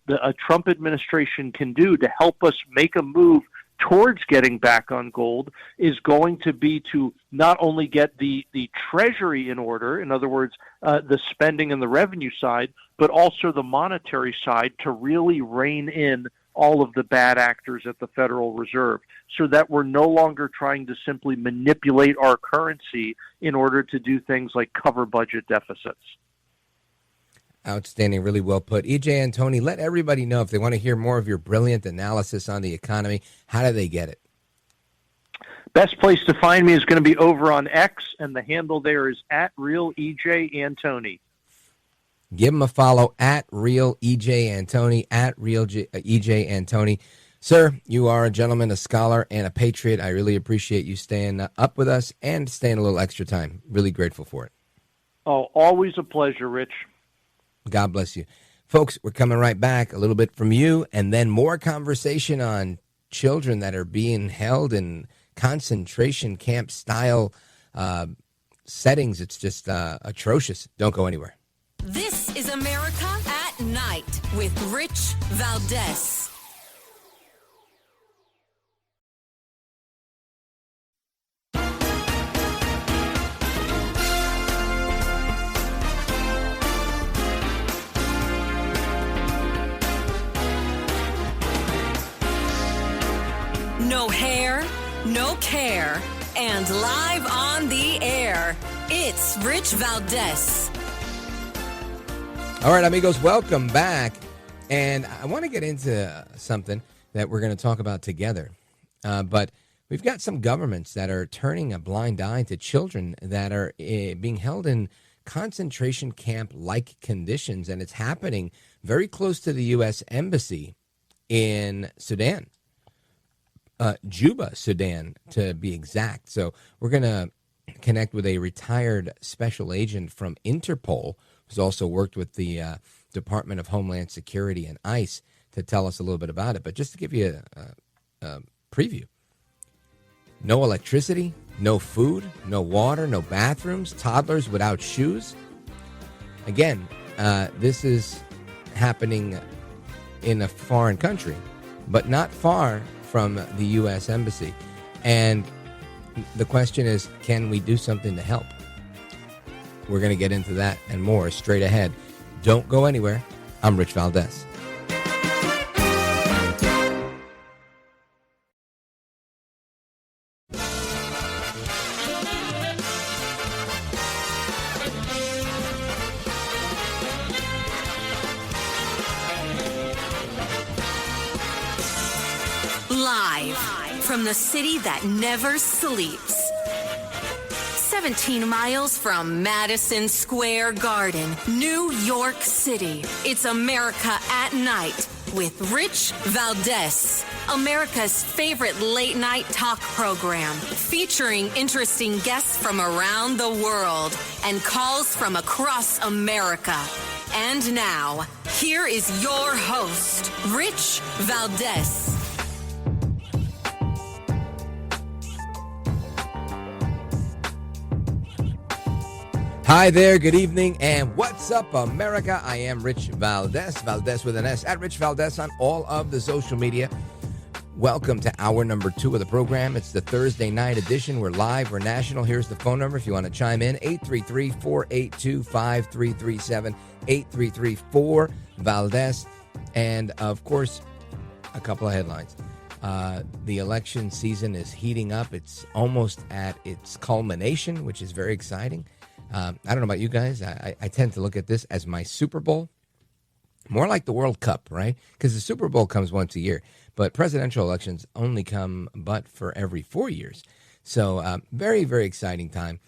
a Trump administration can do to help us make a move towards getting back on gold is going to be to not only get the treasury in order, in other words, the spending and the revenue side, but also the monetary side to really rein in all of the bad actors at the Federal Reserve so that we're no longer trying to simply manipulate our currency in order to do things like cover budget deficits. Outstanding. Really well put. E.J. Antoni, let everybody know if they want to hear more of your brilliant analysis on the economy, how do they get it? Best place to find me is going to be over on X, and the handle there is @RealEJ_Antoni. Give him a follow @RealEJ_Antoni, @RealEJ Antoni. Sir, you are a gentleman, a scholar, and a patriot. I really appreciate you staying up with us and staying a little extra time. Really grateful for it. Oh, always a pleasure, Rich. God bless you. Folks, we're coming right back, a little bit from you, and then more conversation on children that are being held in concentration camp style settings. It's just atrocious. Don't go anywhere. This is America at Night with Rich Valdez. No hair, no care, and live on the air, it's Rich Valdez. All right, amigos, welcome back. And I want to get into something that we're going to talk about together. But we've got some governments that are turning a blind eye to children that are being held in concentration camp-like conditions. And it's happening very close to the U.S. Embassy in Sudan. Juba, Sudan, to be exact. So we're going to connect with a retired special agent from Interpol, who's also worked with the Department of Homeland Security and ICE, to tell us a little bit about it. But just to give you a preview, no electricity, no food, no water, no bathrooms, toddlers without shoes. Again, this is happening in a foreign country, but not far from the U.S. Embassy. And the question is, can we do something to help? We're going to get into that and more straight ahead. Don't go anywhere. I'm Rich Valdez. Live from the city that never sleeps. 17 miles from Madison Square Garden, New York City. It's America at Night with Rich Valdez. America's favorite late night talk program, featuring interesting guests from around the world and calls from across America. And now, here is your host, Rich Valdez. Hi there, good evening, and what's up, America? I am Rich Valdez, Valdez with an S, at Rich Valdez on all of the social media. Welcome to hour number 2 of the program. It's the Thursday night edition. We're live, we're national. Here's the phone number if you want to chime in, 833-482-5337, 833-4-VALDEZ. And, of course, a couple of headlines. The election season is heating up. It's almost at its culmination, which is very exciting. I don't know about you guys. I tend to look at this as my Super Bowl, more like the World Cup, right? Because the Super Bowl comes once a year, but presidential elections only come but for every 4 years. So very, very exciting time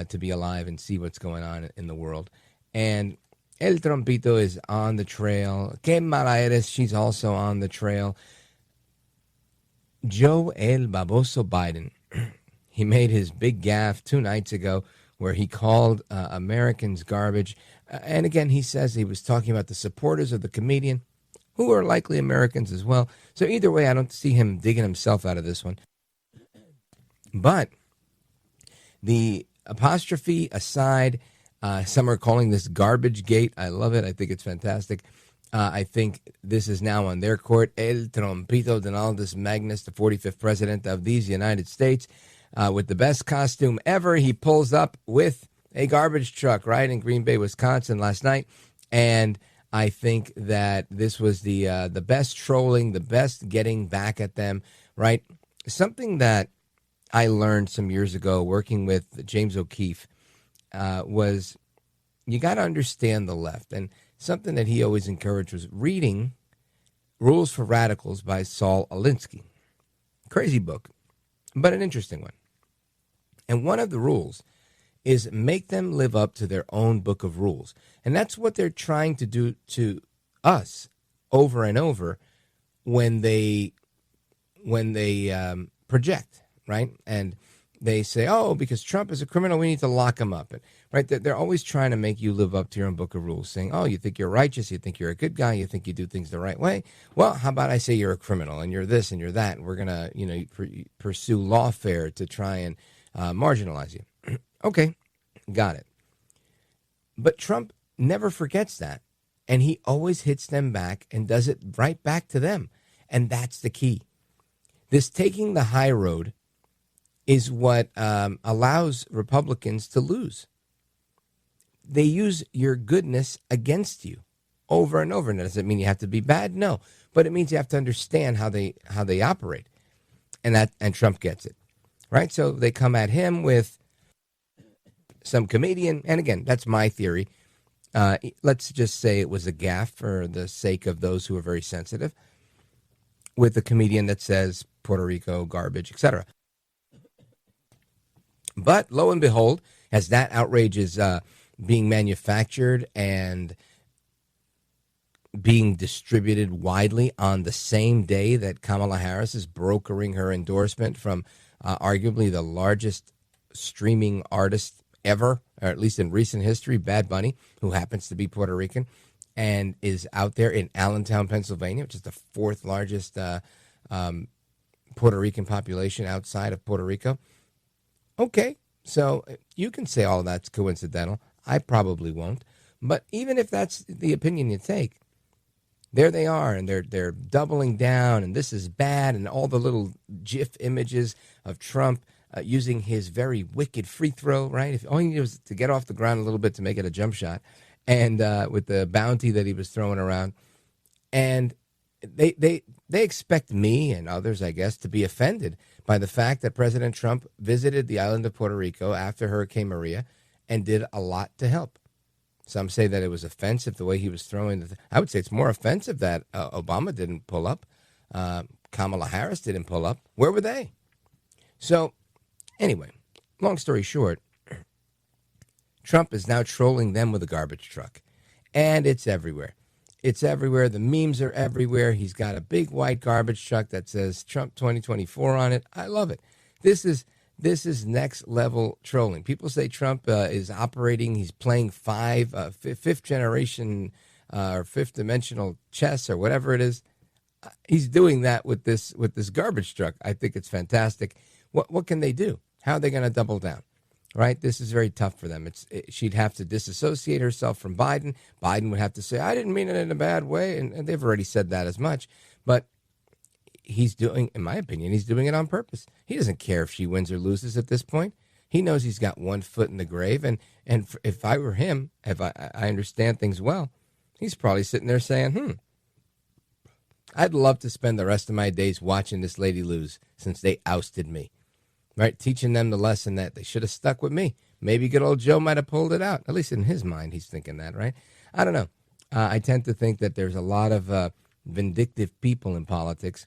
to be alive and see what's going on in the world. And El Trompito is on the trail. Kamala Harris, she's also on the trail. Joe El Baboso Biden, he made his big gaffe 2 nights ago where he called Americans garbage. And again, he says he was talking about the supporters of the comedian, who are likely Americans as well. So either way, I don't see him digging himself out of this one. But the apostrophe aside, some are calling this garbage gate. I love it. I think it's fantastic. I think this is now on their court. El Trompito Donaldus Magnus, the 45th president of these United States, with the best costume ever. He pulls up with a garbage truck right in Green Bay, Wisconsin last night. And I think that this was the best trolling, the best getting back at them, right? Something that I learned some years ago working with James O'Keefe was you got to understand the left. And something that he always encouraged was reading Rules for Radicals by Saul Alinsky. Crazy book, but an interesting one. And one of the rules is make them live up to their own book of rules. And that's what they're trying to do to us over and over when they project, right? And they say, oh, because Trump is a criminal, we need to lock him up. And, right? They're always trying to make you live up to your own book of rules, saying, oh, you think you're righteous, you think you're a good guy, you think you do things the right way. Well, how about I say you're a criminal and you're this and you're that, and we're going to, pursue lawfare to try and marginalize you. Okay, got it. But Trump never forgets that, and he always hits them back and does it right back to them. And that's the key. This taking the high road is what allows Republicans to lose. They use your goodness against you over and over. And does it mean you have to be bad? No, but it means you have to understand how they operate, and Trump gets it, right? So they come at him with some comedian, and again, that's my theory. Let's just say it was a gaffe for the sake of those who are very sensitive, with a comedian that says Puerto Rico garbage, etc. But lo and behold, as that outrage is being manufactured and being distributed widely on the same day that Kamala Harris is brokering her endorsement from arguably the largest streaming artist ever, or at least in recent history, Bad Bunny, who happens to be Puerto Rican and is out there in Allentown, Pennsylvania, which is the 4th largest Puerto Rican population outside of Puerto Rico. Okay, so you can say all that's coincidental. I probably won't. But even if that's the opinion you take, there they are, and they're doubling down, and this is bad, and all the little GIF images of Trump using his very wicked free throw, right? If all he needed was to get off the ground a little bit to make it a jump shot, and with the bounty that he was throwing around. And they expect me and others, I guess, to be offended by the fact that President Trump visited the island of Puerto Rico after Hurricane Maria and did a lot to help. Some say that it was offensive the way he was throwing. I would say it's more offensive that Obama didn't pull up. Kamala Harris didn't pull up. Where were they? So anyway, long story short, Trump is now trolling them with a garbage truck. And it's everywhere. It's everywhere. The memes are everywhere. He's got a big white garbage truck that says Trump 2024 on it. I love it. This is next level trolling. People say Trump is operating. He's playing fifth generation or fifth dimensional chess or whatever it is. He's doing that with this garbage truck. I think it's fantastic. What can they do? How are they going to double down? right? This is very tough for them. She'd have to disassociate herself from Biden. Biden would have to say, I didn't mean it in a bad way. And they've already said that as much. But he's doing, in my opinion, he's doing it on purpose. He doesn't care if she wins or loses at this point. He knows he's got one foot in the grave. And if I were him, if I understand things well, he's probably sitting there saying, I'd love to spend the rest of my days watching this lady lose since they ousted me. Right, teaching them the lesson that they should have stuck with me. Maybe good old Joe might have pulled it out. At least in his mind, he's thinking that, right? I don't know. I tend to think that there's a lot of vindictive people in politics,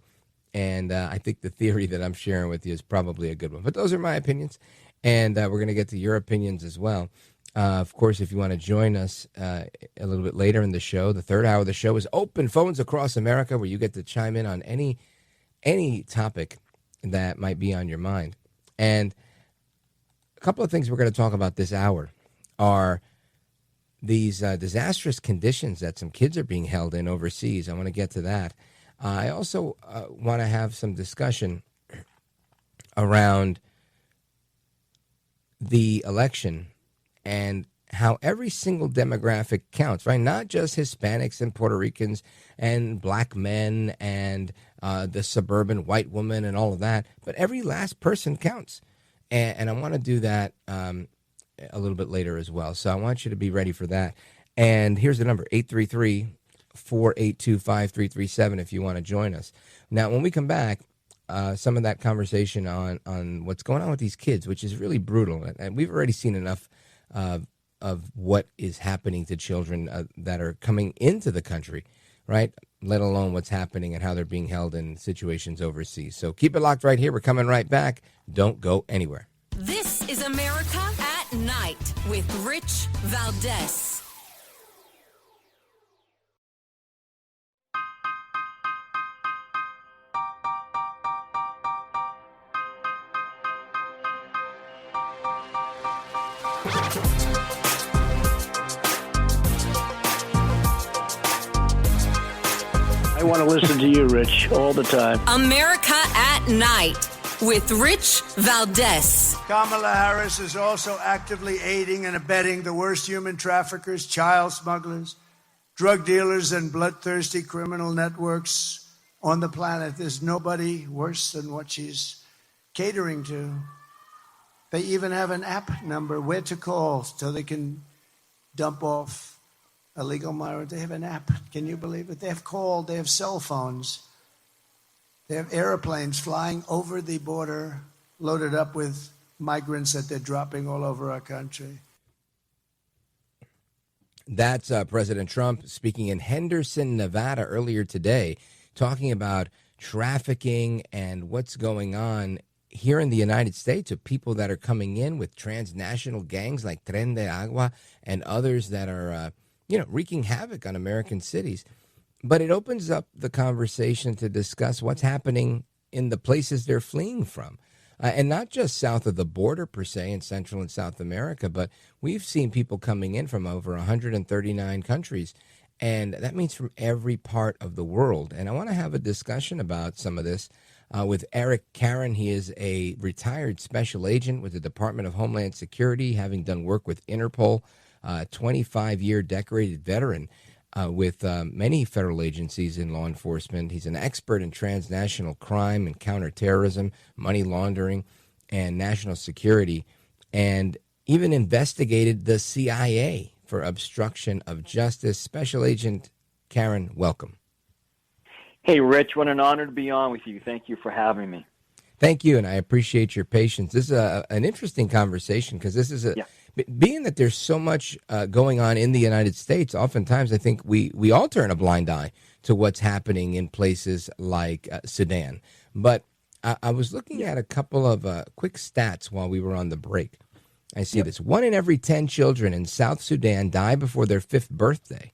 and I think the theory that I'm sharing with you is probably a good one. But those are my opinions, and we're going to get to your opinions as well. Of course, if you want to join us a little bit later in the show, the third hour of the show is open phones across America, where you get to chime in on any topic that might be on your mind. And a couple of things we're going to talk about this hour are these disastrous conditions that some kids are being held in overseas. I want to get to that. I also want to have some discussion around the election and how every single demographic counts, right? Not just Hispanics and Puerto Ricans and black men and the suburban white woman and all of that, but every last person counts. And I want to do that a little bit later as well. So I want you to be ready for that. And here's the number, 833-482-5337 if you want to join us. Now, when we come back, some of that conversation on what's going on with these kids, which is really brutal. And we've already seen enough of what is happening to children that are coming into the country, right? Let alone what's happening and how they're being held in situations overseas. So keep it locked right here. We're coming right back. Don't go anywhere. This is America at Night with Rich Valdez. I want to listen to you, Rich, all the time. America at Night with Rich Valdez. Kamala Harris is also actively aiding and abetting the worst human traffickers, child smugglers, drug dealers, and bloodthirsty criminal networks on the planet. There's nobody worse than what she's catering to. They even have an app number, where to call, so they can dump off illegal migrants. They have an app. Can you believe it? They have cell phones. They have airplanes flying over the border, loaded up with migrants that they're dropping all over our country. That's President Trump speaking in Henderson, Nevada earlier today, talking about trafficking and what's going on here in the United States of people that are coming in with transnational gangs like Tren de Agua and others that are, wreaking havoc on American cities. But it opens up the conversation to discuss what's happening in the places they're fleeing from. And not just south of the border, per se, in Central and South America, but we've seen people coming in from over 139 countries. And that means from every part of the world. And I want to have a discussion about some of this with Eric Caron. He is a retired special agent with the Department of Homeland Security, having done work with Interpol, 25-year decorated veteran with many federal agencies in law enforcement. He's an expert in transnational crime and counterterrorism, money laundering, and national security, and even investigated the CIA for obstruction of justice. Special Agent Caron, welcome. Hey, Rich, what an honor to be on with you. Thank you for having me. Thank you, and I appreciate your patience. This is an interesting conversation because this is being that there's so much going on in the United States, oftentimes I think we all turn a blind eye to what's happening in places like Sudan. But I was looking at a couple of quick stats while we were on the break. I see this. 1 in every 10 children in South Sudan die before their 5th birthday.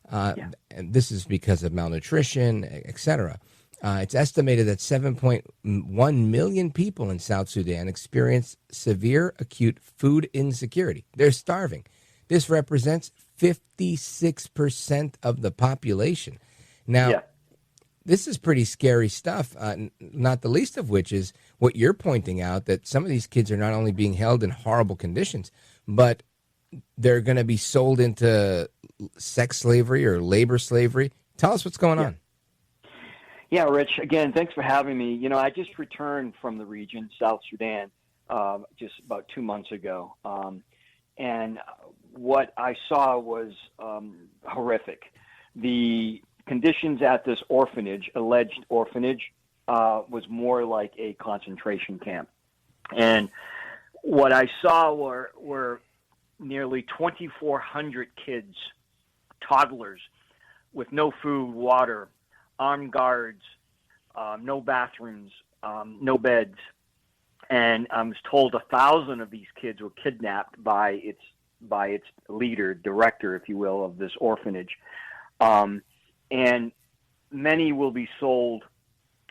And this is because of malnutrition, et cetera. It's estimated that 7.1 million people in South Sudan experience severe acute food insecurity. They're starving. This represents 56% of the population. Now, this is pretty scary stuff, not the least of which is what you're pointing out, that some of these kids are not only being held in horrible conditions, but they're going to be sold into sex slavery or labor slavery. Tell us what's going on. Yeah, Rich, again, thanks for having me. You know, I just returned from the region, South Sudan, just about 2 months ago. And what I saw was horrific. The conditions at this orphanage, alleged orphanage, was more like a concentration camp. And what I saw were nearly 2,400 kids, toddlers, with no food, water, armed guards, no bathrooms, no beds. And I was told 1,000 of these kids were kidnapped by its leader, director, if you will, of this orphanage. And many will be sold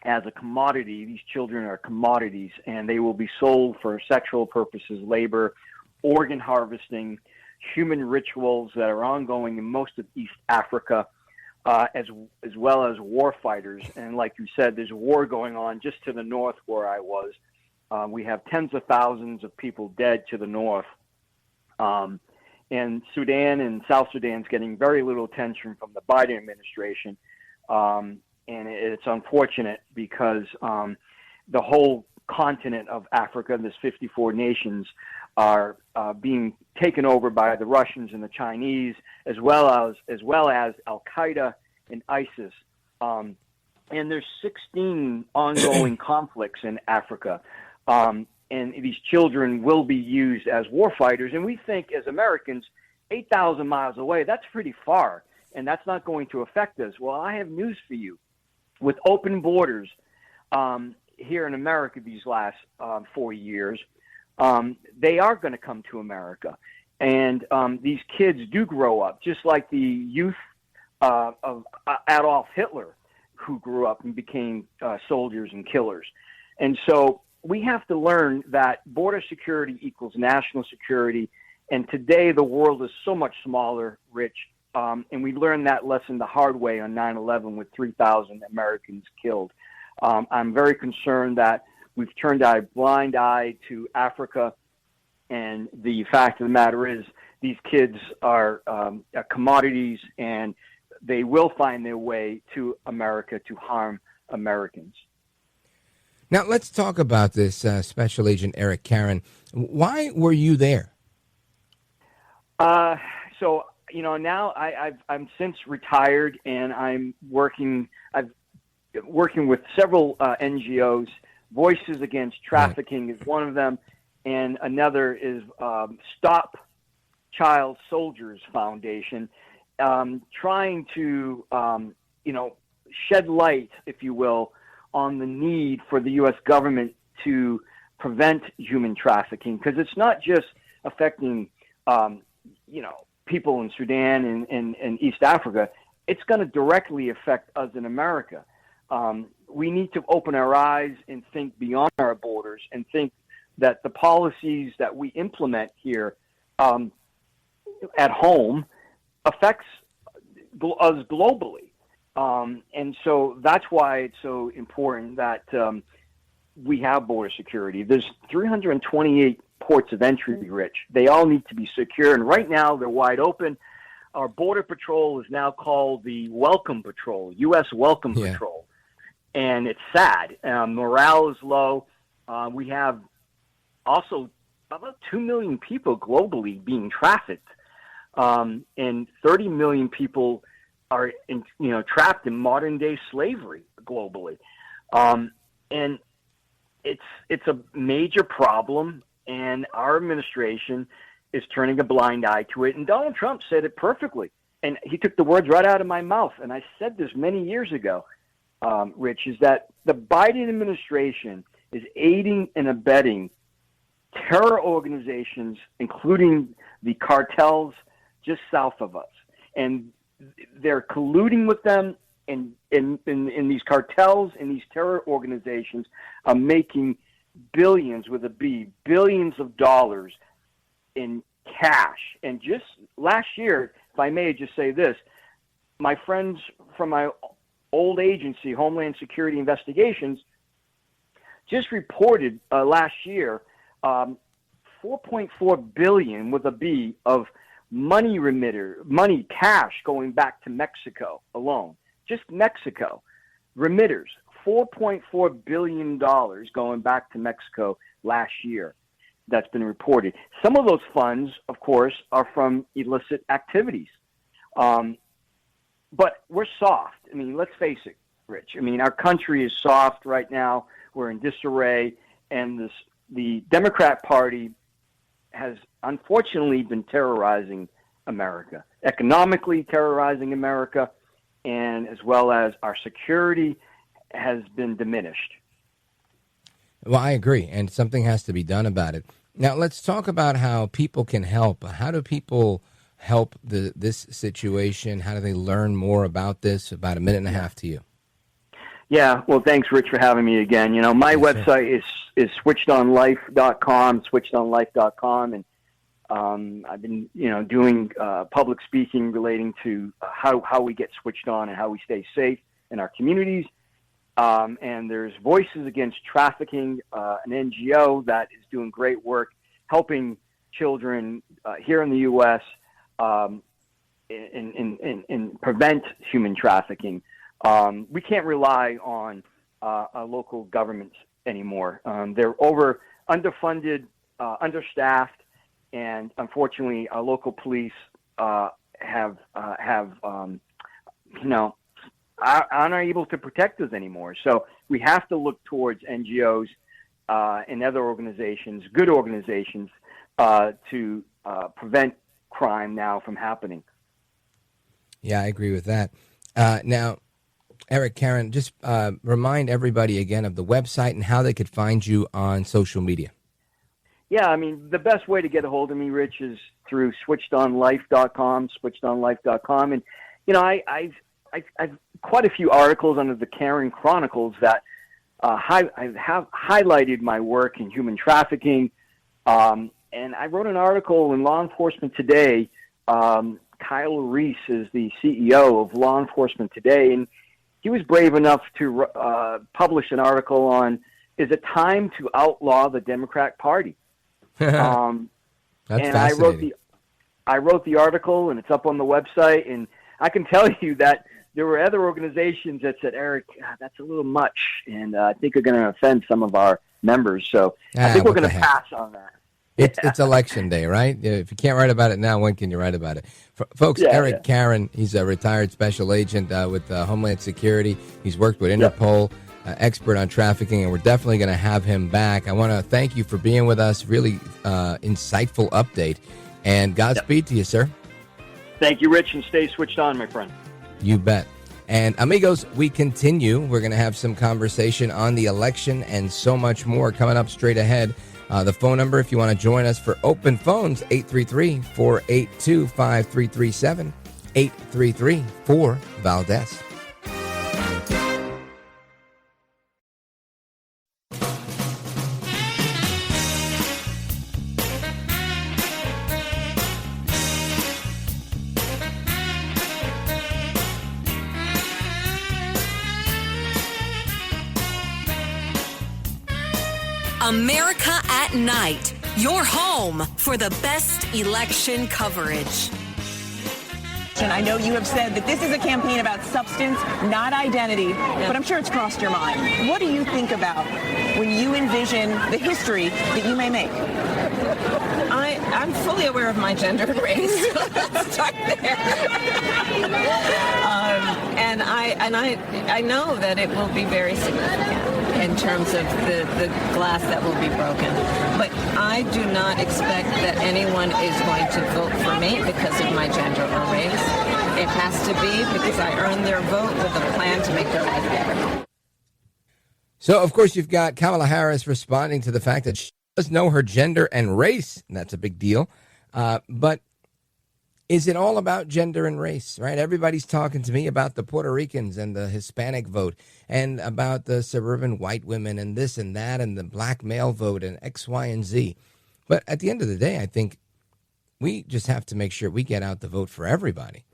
as a commodity. These children are commodities, and they will be sold for sexual purposes, labor, organ harvesting, human rituals that are ongoing in most of East Africa, as well as war fighters. And like you said, there's a war going on just to the north where I was. We have tens of thousands of people dead to the north. And Sudan and South Sudan's getting very little attention from the Biden administration. And it's unfortunate because the whole continent of Africa, this 54 nations, are being taken over by the Russians and the Chinese, as well as Al-Qaeda and ISIS. And there's 16 ongoing conflicts in Africa. And these children will be used as war fighters. And we think as Americans, 8,000 miles away, that's pretty far, and that's not going to affect us. Well, I have news for you. With open borders here in America these last 4 years, they are going to come to America. And these kids do grow up, just like the youth of Adolf Hitler, who grew up and became soldiers and killers. And so we have to learn that border security equals national security. And today the world is so much smaller, Rich. And we learned that lesson the hard way on 9/11 with 3,000 Americans killed. I'm very concerned that we've turned a blind eye to Africa. And the fact of the matter is these kids are commodities, and they will find their way to America to harm Americans. Now, let's talk about this Special Agent Eric Caron. Why were you there? So, you know, now I'm since retired, and I'm working with several NGOs. Voices Against Trafficking is one of them, and another is Stop Child Soldiers Foundation, trying to, shed light, if you will, on the need for the U.S. government to prevent human trafficking, because it's not just affecting, people in Sudan and East Africa. It's going to directly affect us in America. We need to open our eyes and think beyond our borders and think that the policies that we implement here at home affects us globally. And so that's why it's so important that we have border security. There's 328 ports of entry, Rich. They all need to be secure, and right now they're wide open. Our Border Patrol is now called the Welcome Patrol, U.S. Welcome Patrol, and it's sad. Morale is low. We have also about 2 million people globally being trafficked, and 30 million people are trapped in modern day slavery globally. And it's a major problem, and our administration is turning a blind eye to it. And Donald Trump said it perfectly, and he took the words right out of my mouth. And I said this many years ago, Rich, is that the Biden administration is aiding and abetting terror organizations, including the cartels just south of us. And they're colluding with them, and these cartels and these terror organizations are making billions with a B, billions of dollars in cash. And just last year, if I may just say this, my friends from my old agency, Homeland Security Investigations, just reported last year 4.4 billion with a B of money cash going back to Mexico alone. Just Mexico. Remitters, $4.4 billion going back to Mexico last year. That's been reported. Some of those funds, of course, are from illicit activities. But we're soft. I mean, let's face it, Rich. I mean, our country is soft right now. We're in disarray. And the Democrat Party has unfortunately been terrorizing America, economically terrorizing America, and as well as our security has been diminished. Well, I agree, and something has to be done about it. Now, let's talk about how people can help. How do people help this situation? How do they learn more about this? About a minute and a half to you. Yeah, well, thanks, Rich, for having me again. You know, my website is switchedonlife.com, switchedonlife.com, and I've been, doing public speaking relating to how we get switched on and how we stay safe in our communities. And there's Voices Against Trafficking, an NGO that is doing great work helping children here in the U.S. In prevent human trafficking. We can't rely on local governments anymore. They're underfunded, understaffed, and unfortunately, our local police aren't able to protect us anymore. So we have to look towards NGOs and other organizations, good organizations, to prevent crime now from happening. Yeah, I agree with that. Now, Eric Caron, just remind everybody again of the website and how they could find you on social media. Yeah, I mean, the best way to get a hold of me, Rich, is through switchedonlife.com, switchedonlife.com. And, I've quite a few articles under the Caron Chronicles that I have highlighted my work in human trafficking. And I wrote an article in Law Enforcement Today. Kyle Reese is the CEO of Law Enforcement Today, and he was brave enough to publish an article on, is it time to outlaw the Democrat Party? That's and fascinating. I wrote the article, and it's up on the website, and I can tell you that there were other organizations that said, Eric, that's a little much, and I think we're going to offend some of our members. So I think we're going to pass on that. It's election day, right? If you can't write about it now, when can you write about it? Folks, Eric Caron, he's a retired special agent with Homeland Security. He's worked with Interpol, expert on trafficking, and we're definitely going to have him back. I want to thank you for being with us. Really insightful update. And Godspeed to you, sir. Thank you, Rich, and stay switched on, my friend. You bet. And amigos, we continue. We're going to have some conversation on the election and so much more coming up straight ahead. The phone number, if you want to join us for open phones, 833-482-5337, 833-4-VALDEZ. America at Night, your home for the best election coverage. And I know you have said that this is a campaign about substance, not identity, but I'm sure it's crossed your mind. What do you think about when you envision the history that you may make? I'm fully aware of my gender and race. Let's start there. And I know that it will be very significant in terms of the glass that will be broken. But I do not expect that anyone is going to vote for me because of my gender or race. It has to be because I earned their vote with a plan to make their life better. So, of course, you've got Kamala Harris responding to the fact that she does know her gender and race, and that's a big deal. But is it all about gender and race, right? Everybody's talking to me about the Puerto Ricans and the Hispanic vote and about the suburban white women and this and that and the black male vote and X, Y, and Z. But at the end of the day, I think we just have to make sure we get out the vote for everybody.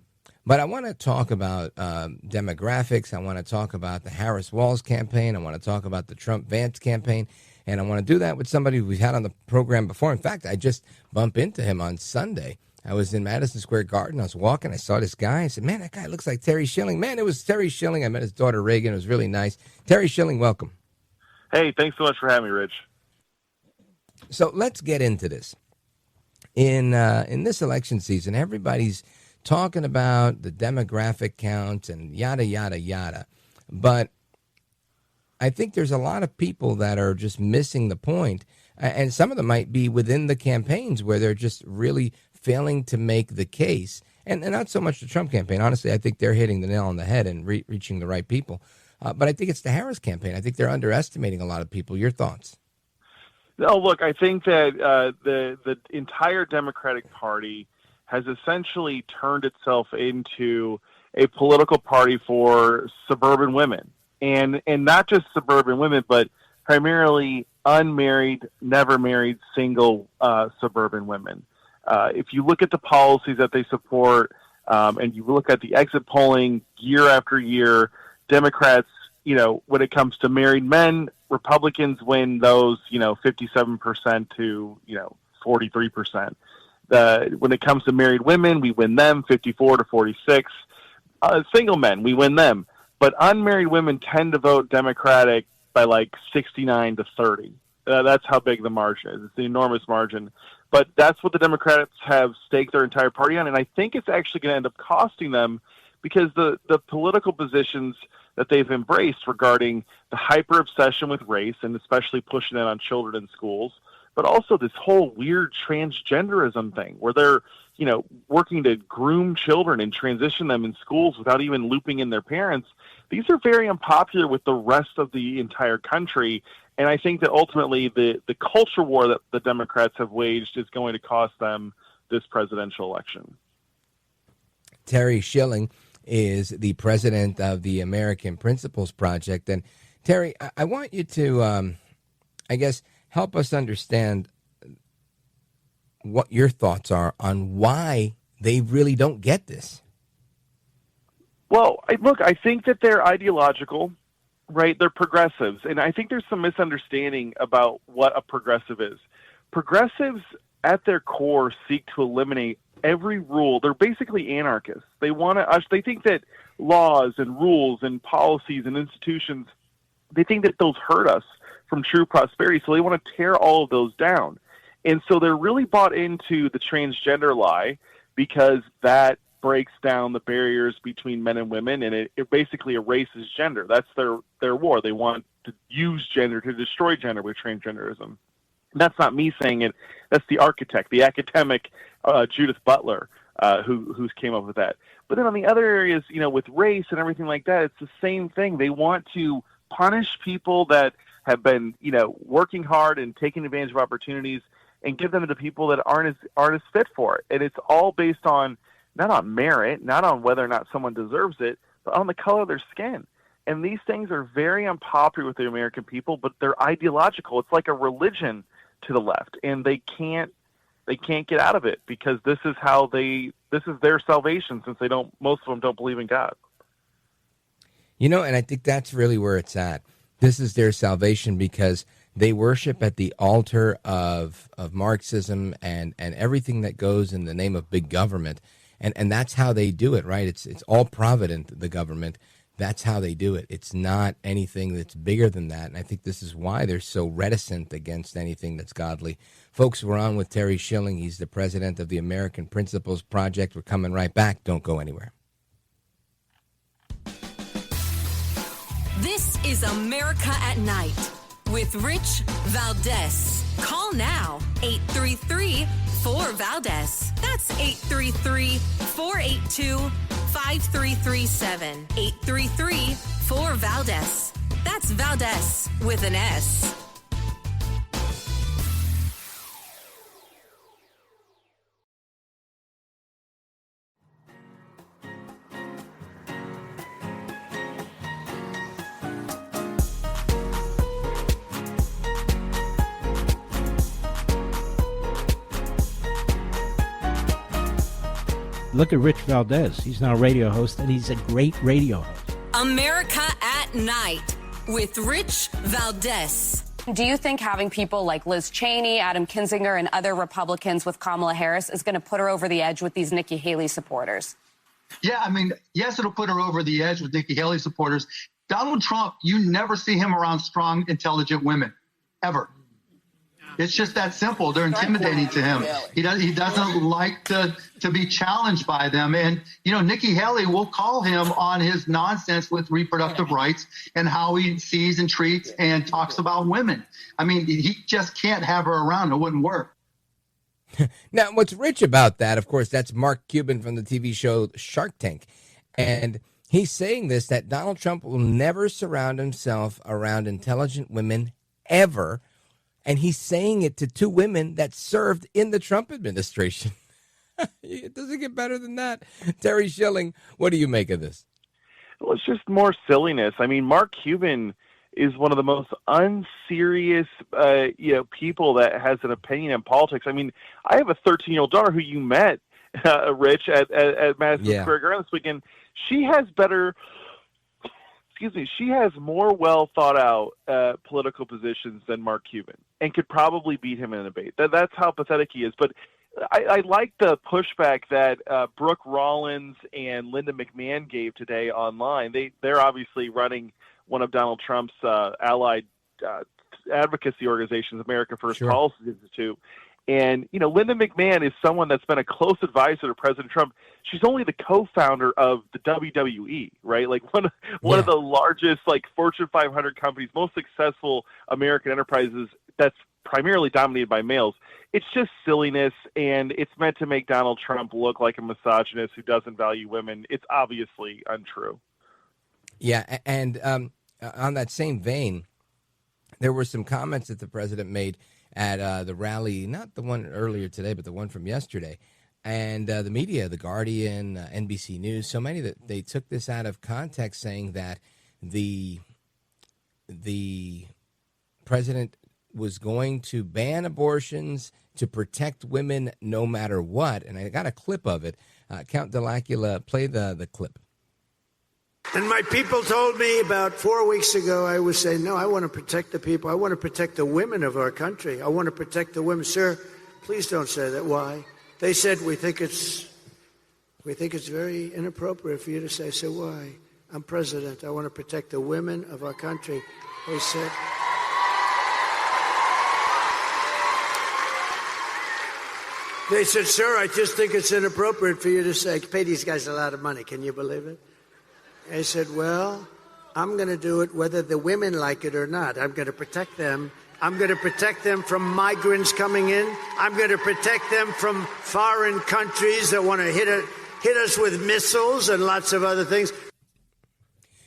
But I want to talk about demographics. I want to talk about the Harris-Walz campaign. I want to talk about the Trump-Vance campaign. And I want to do that with somebody we've had on the program before. In fact, I just bumped into him on Sunday. I was in Madison Square Garden. I was walking. I saw this guy. I said, man, that guy looks like Terry Schilling. Man, it was Terry Schilling. I met his daughter, Reagan. It was really nice. Terry Schilling, welcome. Hey, thanks so much for having me, Rich. So let's get into this. In this election season, everybody's talking about the demographic count and yada, yada, yada. But I think there's a lot of people that are just missing the point. And some of them might be within the campaigns where they're just really failing to make the case. And not so much the Trump campaign. Honestly, I think they're hitting the nail on the head and reaching the right people. But I think it's the Harris campaign. I think they're underestimating a lot of people. Your thoughts? No, look, I think that the entire Democratic Party has essentially turned itself into a political party for suburban women. And not just suburban women, but primarily unmarried, never married, single suburban women. If you look at the policies that they support, and you look at the exit polling year after year, Democrats, when it comes to married men, Republicans win those, 57% to, 43%. When it comes to married women, we win them 54 to 46. Single men, we win them. But unmarried women tend to vote Democratic by like 69 to 30. That's how big the margin is. It's an enormous margin. But that's what the Democrats have staked their entire party on. And I think it's actually going to end up costing them because the political positions that they've embraced regarding the hyper obsession with race and especially pushing it on children in schools, but also this whole weird transgenderism thing where they're, working to groom children and transition them in schools without even looping in their parents. These are very unpopular with the rest of the entire country. And I think that ultimately the culture war that the Democrats have waged is going to cost them this presidential election. Terry Schilling is the president of the American Principles Project. And Terry, I want you to, help us understand what your thoughts are on why they really don't get this. Well, I think that they're ideological, right? They're progressives. And I think there's some misunderstanding about what a progressive is. Progressives, at their core, seek to eliminate every rule. They're basically anarchists. They think that laws and rules and policies and institutions, they think that those hurt us from true prosperity. So they want to tear all of those down. And so they're really bought into the transgender lie because that breaks down the barriers between men and women, and it basically erases gender. That's their war. They want to use gender to destroy gender with transgenderism. And that's not me saying it. That's the architect, the academic Judith Butler, who's came up with that. But then on the other areas, with race and everything like that, it's the same thing. They want to punish people that have been, working hard and taking advantage of opportunities and give them to people that aren't as fit for it. And it's all based on, not on merit, not on whether or not someone deserves it, but on the color of their skin. And these things are very unpopular with the American people, but they're ideological. It's like a religion to the left, and they can't get out of it because this is their salvation, since most of them don't believe in God. And I think that's really where it's at. This is their salvation because they worship at the altar of Marxism and everything that goes in the name of big government. And that's how they do it, right? It's all provident, the government. That's how they do it. It's not anything that's bigger than that. And I think this is why they're so reticent against anything that's godly. Folks, we're on with Terry Schilling. He's the president of the American Principles Project. We're coming right back. Don't go anywhere. This is America at Night with Rich Valdez. Call now, 833-4-VALDEZ. That's 833-482-5337. 833-4-VALDEZ. That's Valdez with an S. Look at Rich Valdez. He's now a radio host, and he's a great radio host. America at Night with Rich Valdez. Do you think having people like Liz Cheney, Adam Kinzinger, and other Republicans with Kamala Harris is going to put her over the edge with these Nikki Haley supporters? Yeah, I mean, yes, it'll put her over the edge with Nikki Haley supporters. Donald Trump, you never see him around strong, intelligent women, ever. It's just that simple. They're intimidating to him. He doesn't like to be challenged by them. And, you know, Nikki Haley will call him on his nonsense with reproductive rights and how he sees and treats and talks about women. I mean, he just can't have her around. It wouldn't work. Now, what's rich about that, of course, that's Mark Cuban from the TV show Shark Tank. And he's saying this, that Donald Trump will never surround himself around intelligent women ever. And he's saying it to two women that served in the Trump administration. It doesn't get better than that. Terry Schilling, what do you make of this? Well, it's just more silliness. I mean, Mark Cuban is one of the most unserious, people that has an opinion in politics. I mean, I have a 13-year-old daughter who you met, Rich, at Madison Square Garden this weekend. She has she has more well thought out political positions than Mark Cuban, and could probably beat him in a debate. That's how pathetic he is. But I like the pushback that Brooke Rollins and Linda McMahon gave today online. They're obviously running one of Donald Trump's allied advocacy organizations, America First Policy Institute. And, you know, Linda McMahon is someone that's been a close advisor to President Trump. She's only the co-founder of the WWE, right? Like one of the largest, like, Fortune 500 companies, most successful American enterprises that's primarily dominated by males. It's just silliness, and it's meant to make Donald Trump look like a misogynist who doesn't value women. It's obviously untrue. Yeah, and on that same vein, there were some comments that the president made at the rally, not the one earlier today, but the one from yesterday. And the media, The Guardian, NBC News, so many that they took this out of context, saying that the president was going to ban abortions to protect women no matter what. And I got a clip of it. Count Delacula, play the clip. And my people told me about 4 weeks ago, I was saying, no, I want to protect the people. I want to protect the women of our country. I want to protect the women. Sir, please don't say that. Why? They said, we think it's very inappropriate for you to say. I said, why? I'm president. I want to protect the women of our country. They said, sir, I just think it's inappropriate for you to say, pay these guys a lot of money. Can you believe it? I said, well, I'm going to do it whether the women like it or not. I'm going to protect them. I'm going to protect them from migrants coming in. I'm going to protect them from foreign countries that want to hit us with missiles and lots of other things.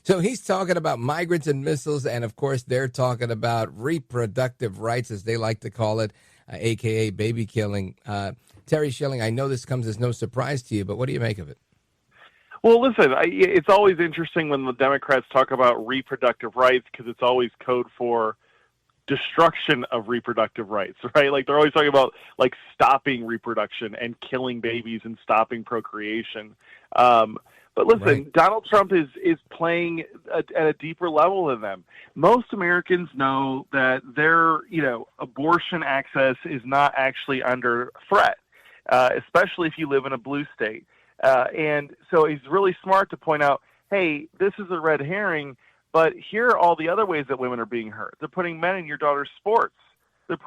So he's talking about migrants and missiles, and, of course, they're talking about reproductive rights, as they like to call it, a.k.a. baby killing. Terry Schilling, I know this comes as no surprise to you, but what do you make of it? Well, listen, it's always interesting when the Democrats talk about reproductive rights, because it's always code for destruction of reproductive rights, right? Like, they're always talking about, like, stopping reproduction and killing babies and stopping procreation. But listen, right. Donald Trump is playing at a deeper level than them. Most Americans know that their, abortion access is not actually under threat, especially if you live in a blue state. And so he's really smart to point out, hey, this is a red herring, but here are all the other ways that women are being hurt. They're putting men in your daughter's sports. They're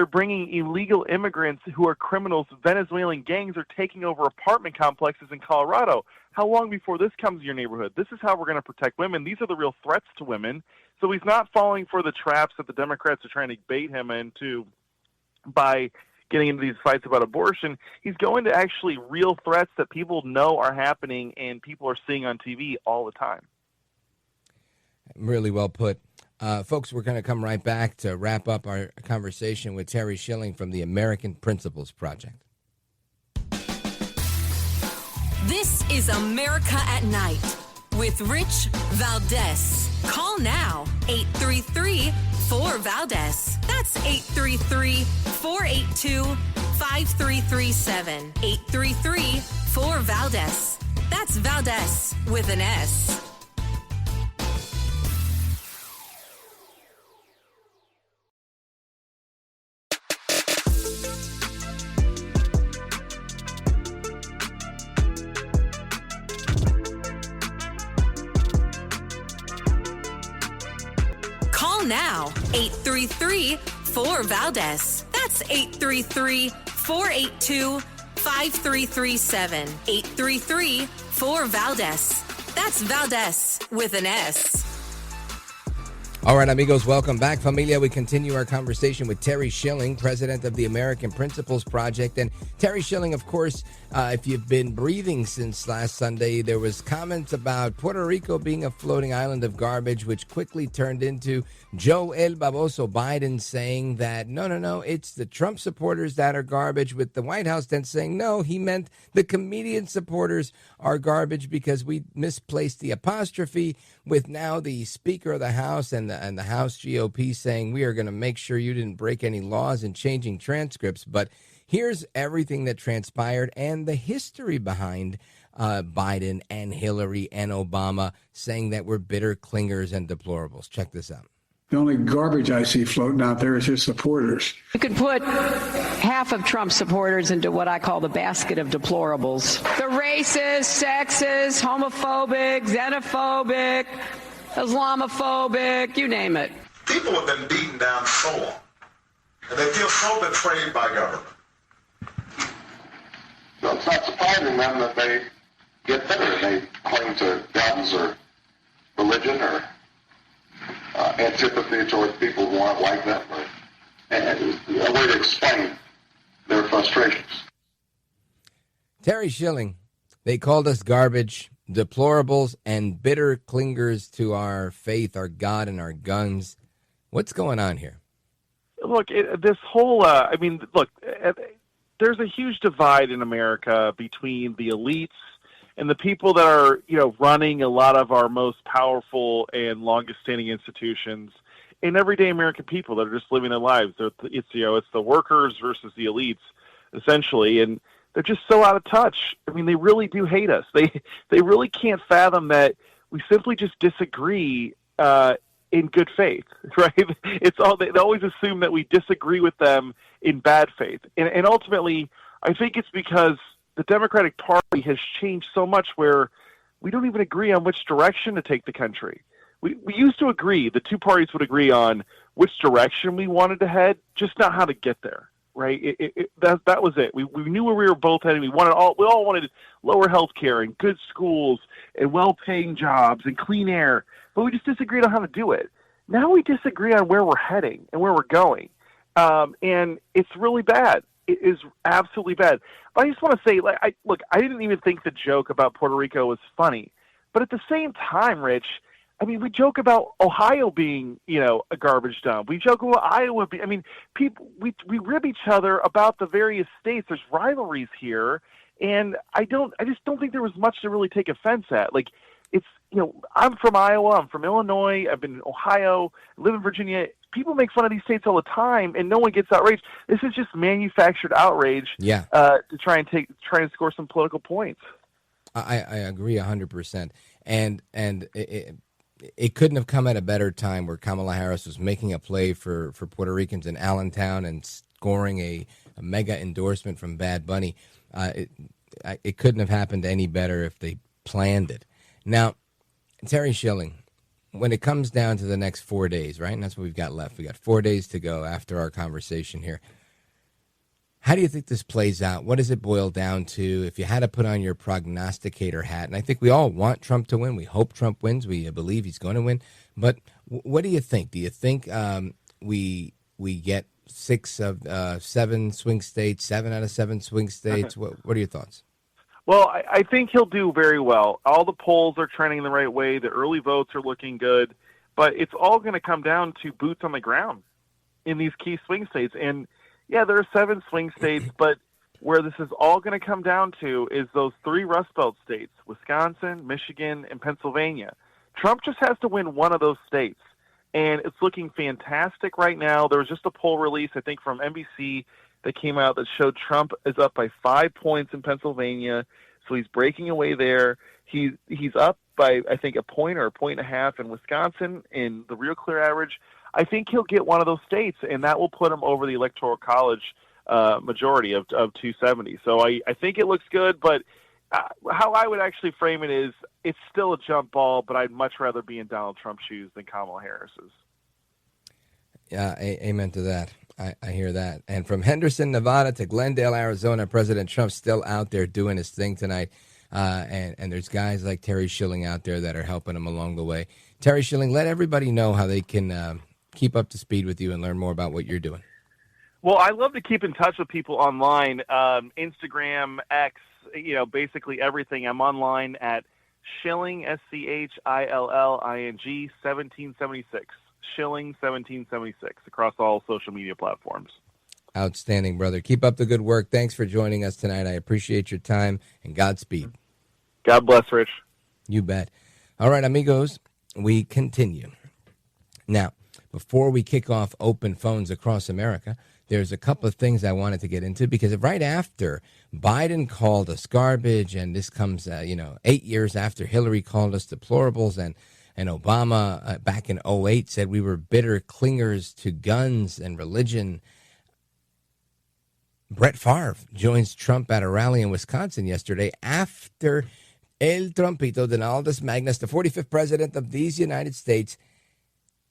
bringing illegal immigrants who are criminals. Venezuelan gangs are taking over apartment complexes in Colorado. How long before this comes to your neighborhood? This is how we're going to protect women. These are the real threats to women. So he's not falling for the traps that the Democrats are trying to bait him into by getting into these fights about abortion. He's going to actually real threats that people know are happening and people are seeing on TV all the time. Really well put. Folks, we're going to come right back to wrap up our conversation with Terry Schilling from the American Principles Project. This is America at Night with Rich Valdez. Call now, 833-4-VALDEZ. That's That's 833-482-5337. 833-4-VALDEZ. That's Valdez with an S. Call now, 833-4-VALDEZ. That's 833-482-5337. 833-4-VALDEZ. That's Valdez with an S. All right, amigos, welcome back, familia. We continue our conversation with Terry Schilling, president of the American Principles Project. And Terry Schilling, of course, if you've been breathing since last Sunday, there was comments about Puerto Rico being a floating island of garbage, which quickly turned into Joe El Baboso Biden saying that, no, it's the Trump supporters that are garbage, with the White House then saying, no, he meant the comedian supporters are garbage because we misplaced the apostrophe, with now the Speaker of the House and the House GOP saying we are going to make sure you didn't break any laws and changing transcripts. But here's everything that transpired and the history behind Biden and Hillary and Obama saying that we're bitter clingers and deplorables. Check this out. The only garbage I see floating out there is his supporters. You could put half of Trump's supporters into what I call the basket of deplorables. The racist, sexist, homophobic, xenophobic, Islamophobic, you name it. People have been beaten down so long, and they feel so betrayed by government. So it's not surprising then that they get bitter and they cling to guns or religion or antipathy towards people who aren't like them, or a way to explain their frustrations. Terry Schilling, they called us garbage, deplorables, and bitter clingers to our faith, our God, and our guns. What's going on here? Look, this whole, there's a huge divide in America between the elites and the people that are, running a lot of our most powerful and longest-standing institutions, and everyday American people that are just living their lives. It's the workers versus the elites, essentially, and they're just so out of touch. I mean, they really do hate us. They really can't fathom that we simply just disagree in good faith, right? It's all they always assume that we disagree with them in bad faith, and ultimately, I think it's because the Democratic Party has changed so much where we don't even agree on which direction to take the country. We used to agree, the two parties would agree on which direction we wanted to head, just not how to get there, right? That was it. We knew where we were both heading. We all wanted lower health care and good schools and well-paying jobs and clean air, but we just disagreed on how to do it. Now we disagree on where we're heading and where we're going, and it's really bad. It is absolutely bad. But I just want to say, I didn't even think the joke about Puerto Rico was funny. But at the same time, Rich, I mean, we joke about Ohio being, a garbage dump. We joke about Iowa being, people, we rib each other about the various states. There's rivalries here. And I just don't think there was much to really take offense at. Like, it's, I'm from Iowa, I'm from Illinois, I've been in Ohio, I live in Virginia. People make fun of these states all the time, and no one gets outraged. This is just manufactured outrage to try and score some political points. I agree 100%. And it couldn't have come at a better time where Kamala Harris was making a play for Puerto Ricans in Allentown and scoring a mega endorsement from Bad Bunny. It couldn't have happened any better if they planned it. Now, Terry Schilling, when it comes down to the next 4 days, right, and that's what we've got left. We got 4 days to go after our conversation here. How do you think this plays out? What does it boil down to? If you had to put on your prognosticator hat, and I think we all want Trump to win. We hope Trump wins. We believe he's going to win. But what do you think? Do you think we get 6 of 7 swing states, 7 out of 7 swing states? What are your thoughts? Well, I think he'll do very well. All the polls are trending the right way. The early votes are looking good. But it's all going to come down to boots on the ground in these key swing states. And, yeah, there are 7 swing states, but where this is all going to come down to is those 3 Rust Belt states, Wisconsin, Michigan, and Pennsylvania. Trump just has to win one of those states. and it's looking fantastic right now. There was just a poll release, I think, from NBC that came out that showed Trump is up by 5 points in Pennsylvania, so he's breaking away there. He's up by, I think, a point or a point and a half in Wisconsin in the Real Clear average. I think he'll get one of those states, and that will put him over the Electoral College majority of 270. So I think it looks good, but how I would actually frame it is it's still a jump ball, but I'd much rather be in Donald Trump's shoes than Kamala Harris's. Yeah, amen to that. I hear that. And from Henderson, Nevada to Glendale, Arizona, President Trump's still out there doing his thing tonight. And there's guys like Terry Schilling out there that are helping him along the way. Terry Schilling, let everybody know how they can keep up to speed with you and learn more about what you're doing. Well, I love to keep in touch with people online, Instagram, X, basically everything. I'm online at Schilling, Schilling, 1776. Schilling 1776 across all social media platforms. Outstanding, brother. Keep up the good work. Thanks for joining us tonight. I appreciate your time, and Godspeed. God bless, Rich. You bet. All right, amigos, we continue. Now, before we kick off open phones across America, there's a couple of things I wanted to get into, because right after Biden called us garbage, and this comes, 8 years after Hillary called us deplorables, and Obama back in 2008 said we were bitter clingers to guns and religion. Brett Favre joins Trump at a rally in Wisconsin yesterday after El Trumpito Donaldus Magnus, the 45th president of these United States,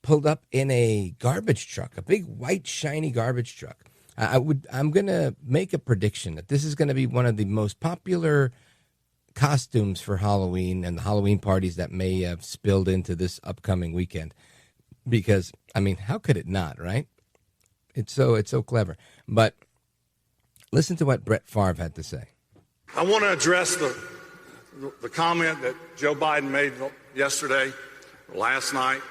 pulled up in a garbage truck, a big white shiny garbage truck. I'm going to make a prediction that this is going to be one of the most popular costumes for Halloween and the Halloween parties that may have spilled into this upcoming weekend, because how could it not, right? It's so clever. But listen to what Brett Favre had to say. I want to address the comment that Joe Biden made yesterday, or last night,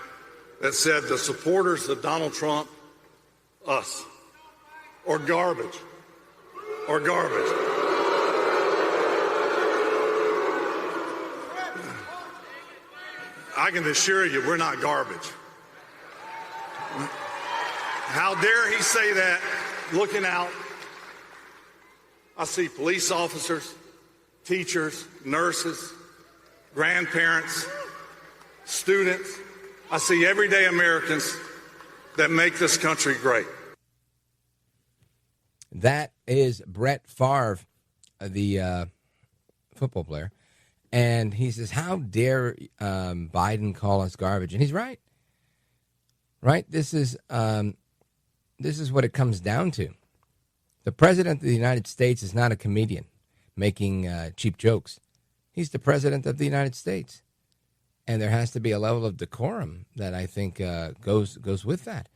that said the supporters of Donald Trump, us, or garbage. I can assure you we're not garbage. How dare he say that looking out? I see police officers, teachers, nurses, grandparents, students. I see everyday Americans that make this country great. That is Brett Favre, the football player. And he says, how dare Biden call us garbage? And he's right. Right? This is what it comes down to. The president of the United States is not a comedian making cheap jokes. He's the president of the United States. And there has to be a level of decorum that I think goes with that.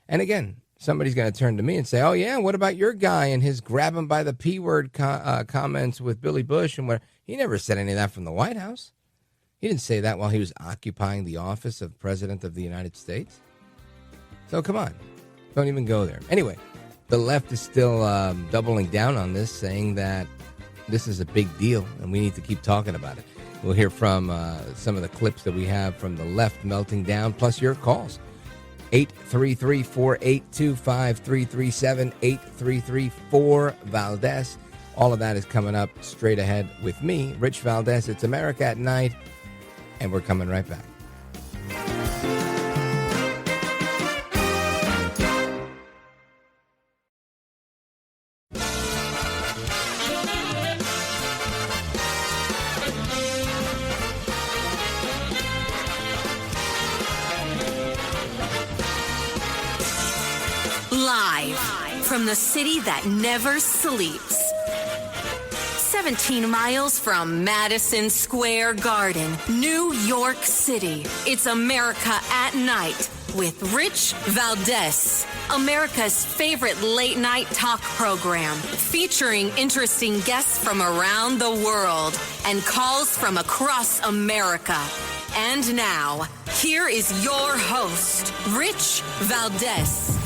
And again, somebody's going to turn to me and say, oh, yeah, what about your guy and his grab him by the P word comments with Billy Bush? And where he never said any of that from the White House. He didn't say that while he was occupying the office of President of the United States. So come on, don't even go there. Anyway, the left is still doubling down on this, saying that this is a big deal and we need to keep talking about it. We'll hear from some of the clips that we have from the left melting down, plus your calls. 833-482-5337, 833-4-VALDEZ. All of that is coming up straight ahead with me, Rich Valdez. It's America at Night, and we're coming right back. Live from the city that never sleeps. 17 miles from Madison Square Garden, New York City. It's America at Night with Rich Valdez. America's favorite late night talk program, featuring interesting guests from around the world and calls from across America. And now, here is your host, Rich Valdez.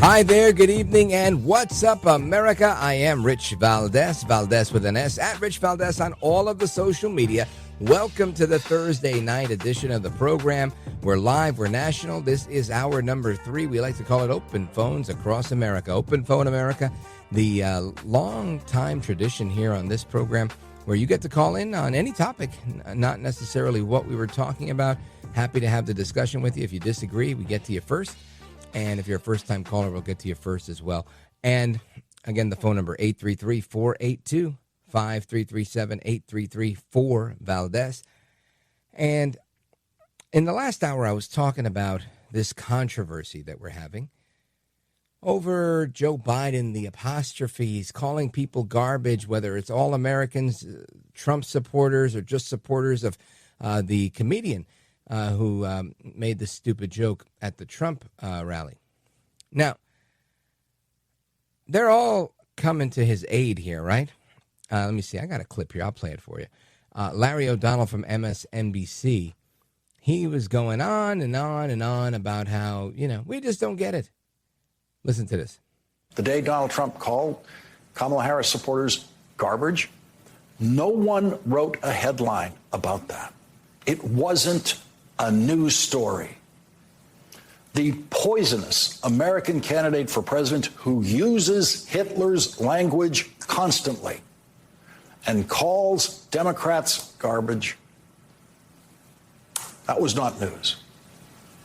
Hi there, good evening, and what's up, America? I am Rich Valdez, Valdez with an S, at Rich Valdez on all of the social media. Welcome to the Thursday night edition of the program. We're live, we're national. This is hour number 3. We like to call it Open Phones Across America. Open Phone America, the long-time tradition here on this program where you get to call in on any topic, not necessarily what we were talking about. Happy to have the discussion with you. If you disagree, we get to you first. And if you're a first-time caller, we'll get to you first as well. And again, the phone number, 833-482-5337, 833-4-Valdez. And in the last hour, I was talking about this controversy that we're having over Joe Biden, the apostrophes, calling people garbage, whether it's all Americans, Trump supporters, or just supporters of the comedian who made the stupid joke at the Trump rally. Now, they're all coming to his aid here, right? Let me see. I got a clip here. I'll play it for you. Larry O'Donnell from MSNBC, he was going on and on and on about how, we just don't get it. Listen to this. The day Donald Trump called Kamala Harris supporters garbage, no one wrote a headline about that. It wasn't a news story. The poisonous American candidate for president who uses Hitler's language constantly and calls Democrats garbage, that was not news.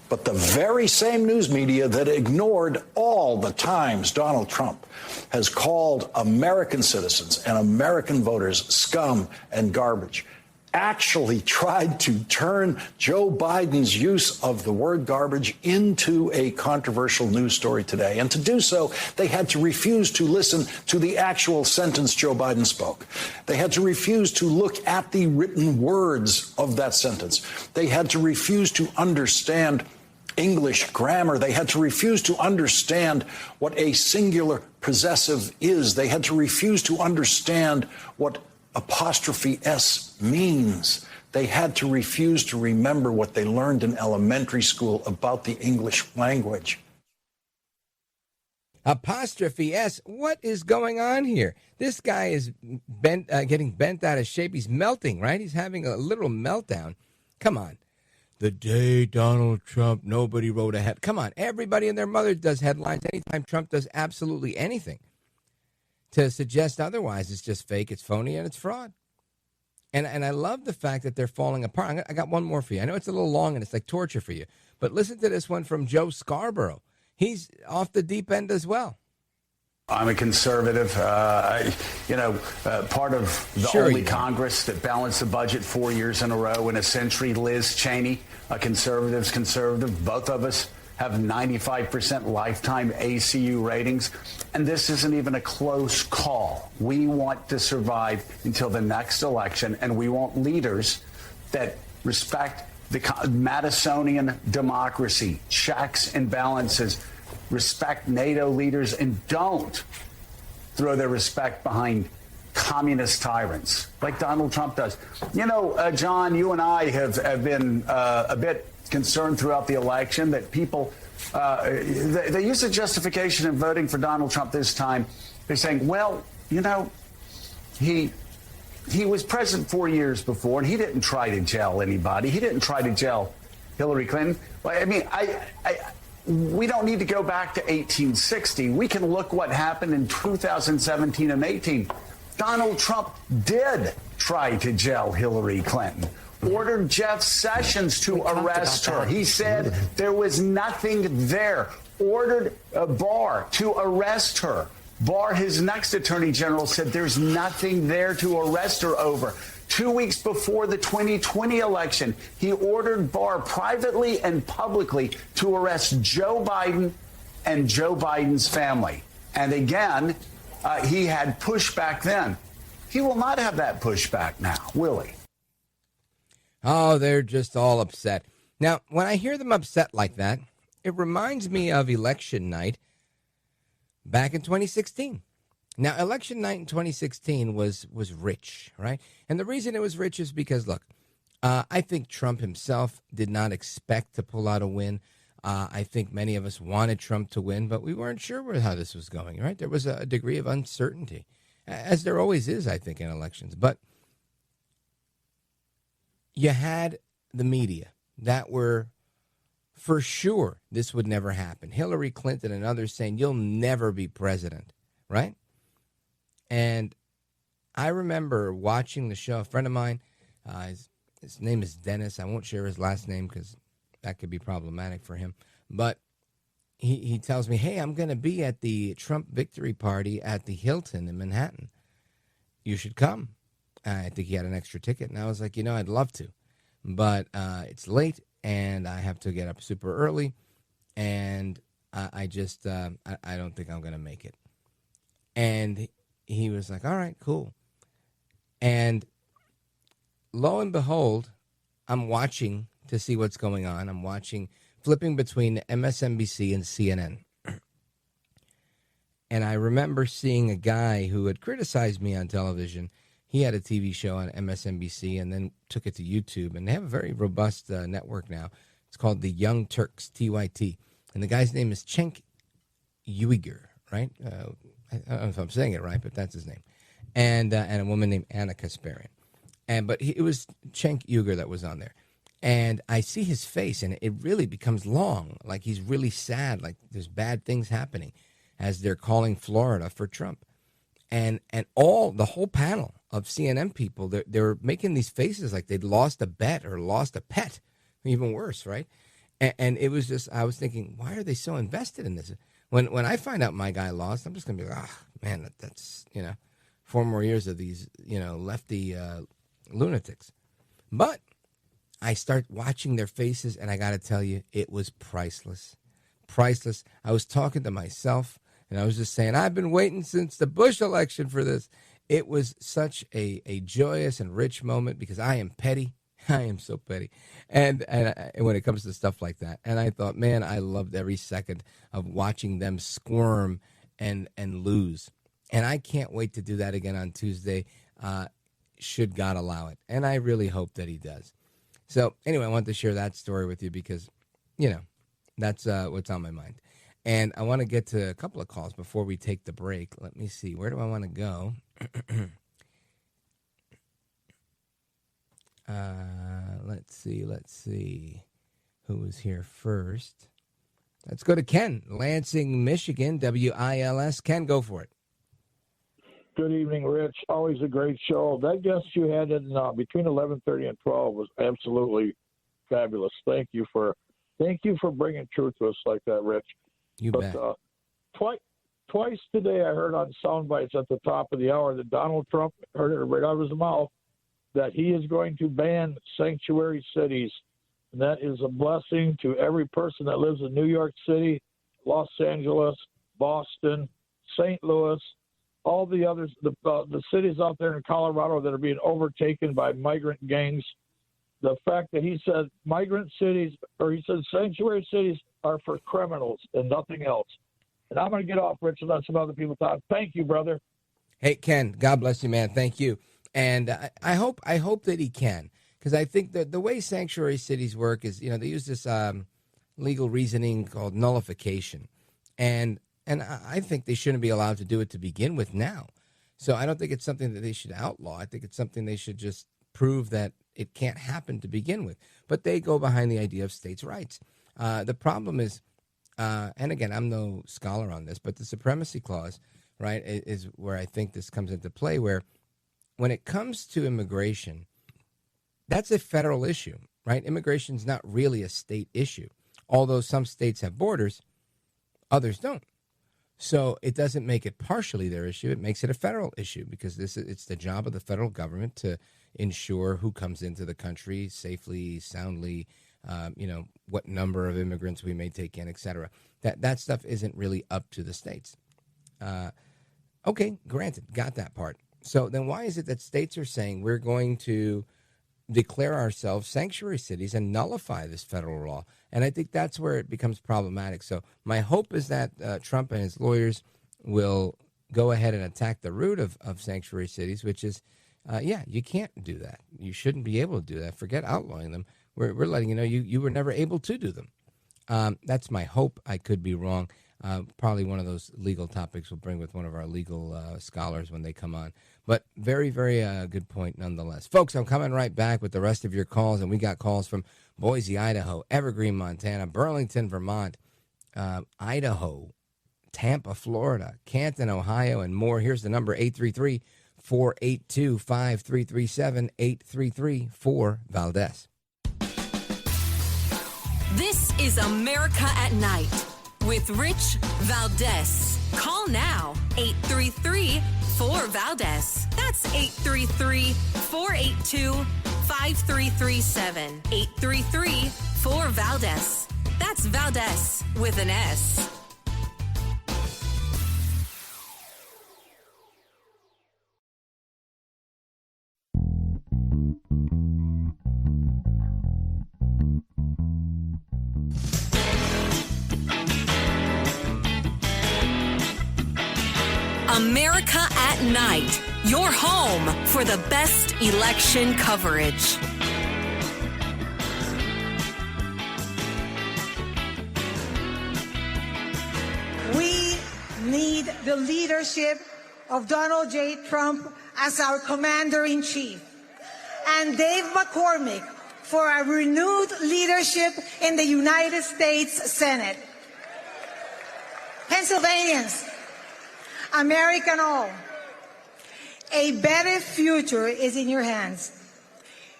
But the very same news media that ignored all the times Donald Trump has called American citizens and American voters scum and garbage actually tried to turn Joe Biden's use of the word garbage into a controversial news story today. And to do so, they had to refuse to listen to the actual sentence Joe Biden spoke. They had to refuse to look at the written words of that sentence. They had to refuse to understand English grammar. They had to refuse to understand what a singular possessive is. They had to refuse to understand what apostrophe S means. They had to refuse to remember what they learned in elementary school about the English language. Apostrophe S, what is going on here? This guy is getting bent out of shape. He's melting, right? He's having a literal meltdown. Come on. The day Donald Trump, nobody wrote a head. Come on, everybody and their mother does headlines anytime Trump does absolutely anything. To suggest otherwise is just fake, it's phony, and it's fraud. And I love the fact that they're falling apart. I got one more for you. I know it's a little long and it's like torture for you, but listen to this one from Joe Scarborough. He's off the deep end as well. I'm a conservative, part of the only Congress that balanced the budget 4 years in a row in a century. Liz Cheney, a conservative. Both of us have 95% lifetime ACU ratings. And this isn't even a close call. We want to survive until the next election, and we want leaders that respect the Madisonian democracy, checks and balances, respect NATO leaders, and don't throw their respect behind communist tyrants like Donald Trump does. John, you and I have been a bit concerned throughout the election that people, they use a justification in voting for Donald Trump this time. They're saying, well, he was president 4 years before, and he didn't try to jail anybody. He didn't try to jail Hillary Clinton. I mean, we don't need to go back to 1860. We can look what happened in 2017 and 18. Donald Trump did try to jail Hillary Clinton, ordered Jeff Sessions to arrest her. He said there was nothing there, ordered Barr to arrest her. Barr, his next attorney general, said there's nothing there to arrest her over. 2 weeks before the 2020 election, he ordered Barr privately and publicly to arrest Joe Biden and Joe Biden's family. And again, he had pushback then. He will not have that pushback now, will he? Oh, they're just all upset. Now, when I hear them upset like that, it reminds me of election night back in 2016. Now, election night in 2016 was rich, right? And the reason it was rich is because, look, I think Trump himself did not expect to pull out a win. I think many of us wanted Trump to win, but we weren't sure how this was going, right? There was a degree of uncertainty, as there always is, I think, in elections. But you had the media that were for sure this would never happen. Hillary Clinton and others saying, you'll never be president, right? And I remember watching the show. A friend of mine, his name is Dennis. I won't share his last name because that could be problematic for him. But he tells me, hey, I'm going to be at the Trump victory party at the Hilton in Manhattan. You should come. I think he had an extra ticket. And I was like, I'd love to. But it's late, and I have to get up super early. And I just, I don't think I'm going to make it. And he was like, all right, cool. And lo and behold, I'm watching to see what's going on. I'm flipping between MSNBC and CNN. And I remember seeing a guy who had criticized me on television. He had a TV show on MSNBC and then took it to YouTube. And they have a very robust network now. It's called the Young Turks, TYT. And the guy's name is Cenk Uygur, right? I don't know if I'm saying it right, but that's his name. And a woman named Anna Kasparian. But it was Cenk Uygur that was on there. And I see his face, and it really becomes long, like he's really sad, like there's bad things happening as they're calling Florida for Trump. And the whole panel of CNN people, they're making these faces like they'd lost a bet or lost a pet, even worse, right? And it was just, I was thinking, why are they so invested in this? When I find out my guy lost, I'm just going to be like, man, that's 4 more years of these, lefty lunatics. But I start watching their faces, and I got to tell you, it was priceless. Priceless. I was talking to myself, and I was just saying, I've been waiting since the Bush election for this. It was such a joyous and rich moment because I am petty. I am so petty. And when it comes to stuff like that. And I thought, man, I loved every second of watching them squirm and lose. And I can't wait to do that again on Tuesday, should God allow it. And I really hope that he does. So anyway, I wanted to share that story with you because, that's what's on my mind. And I want to get to a couple of calls before we take the break. Let me see. Where do I want to go? Let's see. Who is here first? Let's go to Ken, Lansing, Michigan, WILS. Ken, go for it. Good evening, Rich. Always a great show. That guest you had in between 11:30 and 12 was absolutely fabulous. Thank you for bringing truth to us like that, Rich. You bet. Twice today I heard on sound bites at the top of the hour that Donald Trump heard it right out of his mouth that he is going to ban sanctuary cities. And that is a blessing to every person that lives in New York City, Los Angeles, Boston, St. Louis, all the others, the cities out there in Colorado that are being overtaken by migrant gangs. The fact that he said he said sanctuary cities are for criminals and nothing else. And I'm going to get off, Rich, and let some other people talk. Thank you, brother. Hey, Ken, God bless you, man. Thank you. And I hope that he can, because I think that the way sanctuary cities work is, they use this legal reasoning called nullification. And I think they shouldn't be allowed to do it to begin with now. So I don't think it's something that they should outlaw. I think it's something they should just prove that it can't happen to begin with. But they go behind the idea of states' rights. The problem is, and again, I'm no scholar on this, but the supremacy clause, right, is where I think this comes into play, where when it comes to immigration, that's a federal issue, right? Immigration is not really a state issue. Although some states have borders, others don't. So it doesn't make it partially their issue. It makes it a federal issue because it's the job of the federal government to ensure who comes into the country safely, soundly, what number of immigrants we may take in, et cetera. That stuff isn't really up to the states. Okay, granted, got that part. So then why is it that states are saying we're going to declare ourselves sanctuary cities and nullify this federal law? And I think that's where it becomes problematic. So my hope is that Trump and his lawyers will go ahead and attack the root of sanctuary cities, which is, you can't do that. You shouldn't be able to do that. Forget outlawing them. We're letting you know you were never able to do them. That's my hope. I could be wrong. Probably one of those legal topics we'll bring with one of our legal scholars when they come on. But very, very good point nonetheless. Folks, I'm coming right back with the rest of your calls, and we got calls from Boise, Idaho, Evergreen, Montana, Burlington, Vermont, Idaho, Tampa, Florida, Canton, Ohio, and more. Here's the number, 833-482-5337, 833-4-VALDEZ. This is America at Night with Rich Valdez. Call now, 833-4-VALDEZ. That's 833-482-5337. 833-4-VALDEZ. That's Valdez with an S. America at Night, your home for the best election coverage. We need the leadership of Donald J. Trump as our commander-in-chief, and Dave McCormick for a renewed leadership in the United States Senate. Pennsylvanians, American all, a better future is in your hands.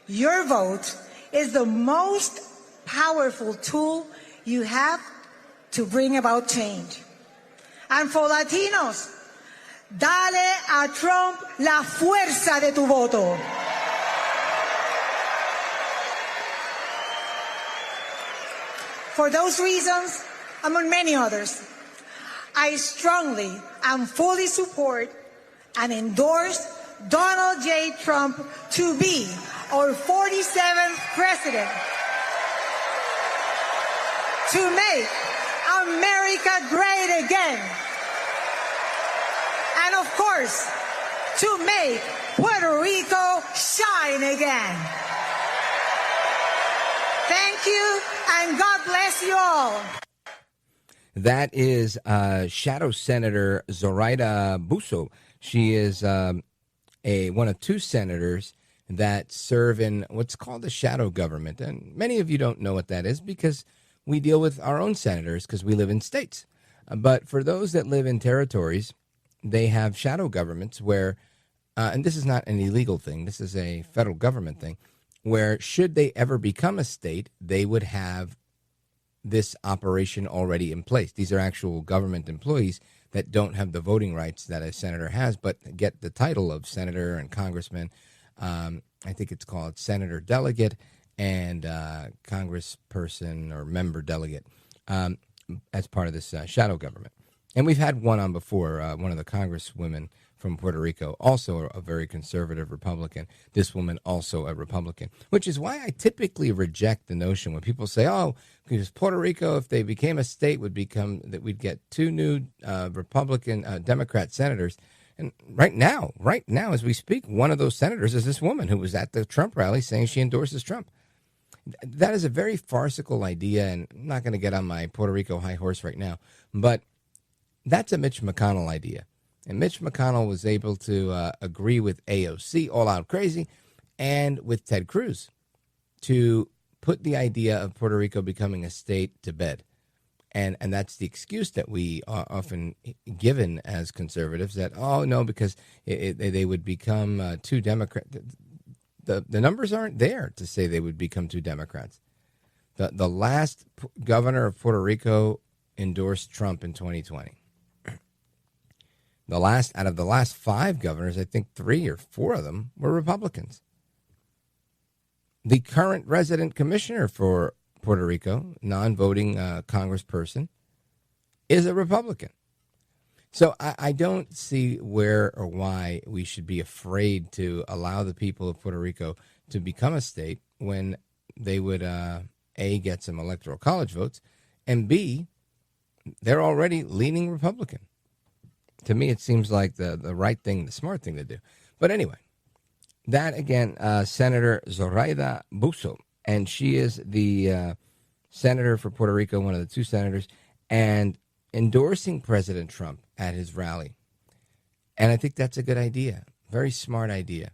Your vote is the most powerful tool you have to bring about change. And for Latinos, dale a Trump la fuerza de tu voto. For those reasons, among many others, I strongly and fully support and endorse Donald J. Trump to be our 47th president, to make America great again, and of course, to make Puerto Rico shine again. Thank you, and God bless you all. That is Shadow Senator Zoraida Busso. She is one of two senators that serve in what's called the shadow government. And many of you don't know what that is because we deal with our own senators because we live in states. But for those that live in territories, they have shadow governments where, and this is not an illegal thing, this is a federal government thing, where should they ever become a state, they would have this operation already in place. These are actual government employees that don't have the voting rights that a senator has, but get the title of senator and congressman. I think it's called senator delegate and congressperson or member delegate as part of this shadow government. And we've had one on before, one of the congresswomen from Puerto Rico, also a very conservative Republican. This woman also a Republican, which is why I typically reject the notion when people say, oh, because Puerto Rico, if they became a state, would become that we'd get two new Democrat senators. And right now, as we speak, one of those senators is this woman who was at the Trump rally saying she endorses Trump. That is a very farcical idea, and I'm not going to get on my Puerto Rico high horse right now, but that's a Mitch McConnell idea. And Mitch McConnell was able to agree with AOC, all out crazy, and with Ted Cruz to put the idea of Puerto Rico becoming a state to bed. And that's the excuse that we are often given as conservatives that, oh, no, because they would become too Democrat. The numbers aren't there to say they would become too Democrats. The last governor of Puerto Rico endorsed Trump in 2020. Out of the last five governors, I think 3 or 4 of them were Republicans. The current resident commissioner for Puerto Rico, non-voting congressperson, is a Republican. So I don't see where or why we should be afraid to allow the people of Puerto Rico to become a state when they would, A, get some electoral college votes, and B, they're already leaning Republican. To me, it seems like the right thing, the smart thing to do. But anyway, that again, Senator Zoraida Busso, and she is the senator for Puerto Rico, one of the two senators, and endorsing President Trump at his rally. And I think that's a good idea, very smart idea,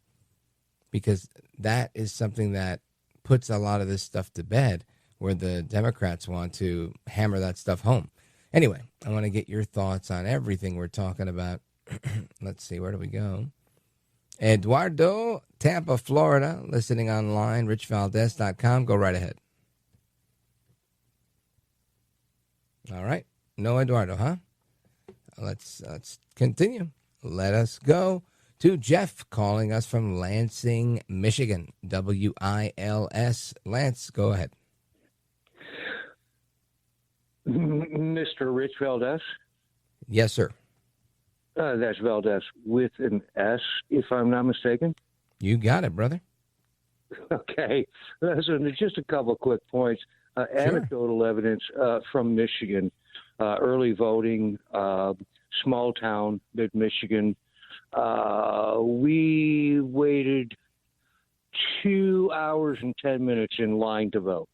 because that is something that puts a lot of this stuff to bed, where the Democrats want to hammer that stuff home. Anyway, I want to get your thoughts on everything we're talking about. Let's see, where do we go? Eduardo, Tampa, Florida, listening online, richvaldez.com. Go right ahead. All right. No Eduardo, huh? Let's continue. Let us go to Jeff calling us from Lansing, Michigan. WILS. Lance, go ahead. Mr. Rich Valdez? Yes, sir. That's Valdez with an S, if I'm not mistaken. You got it, brother. Okay. So just a couple of quick points. Anecdotal evidence from Michigan. Early voting, small town, mid-Michigan. We waited 2 hours and 10 minutes in line to vote.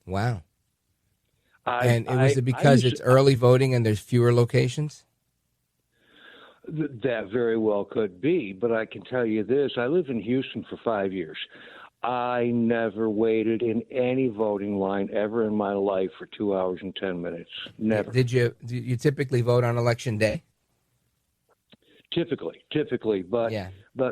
Wow. And was it because it's early voting and there's fewer locations? That very well could be, but I can tell you this. I lived in Houston for 5 years. I never waited in any voting line ever in my life for 2 hours and 10 minutes. Never. Do you typically vote on election day? Typically, but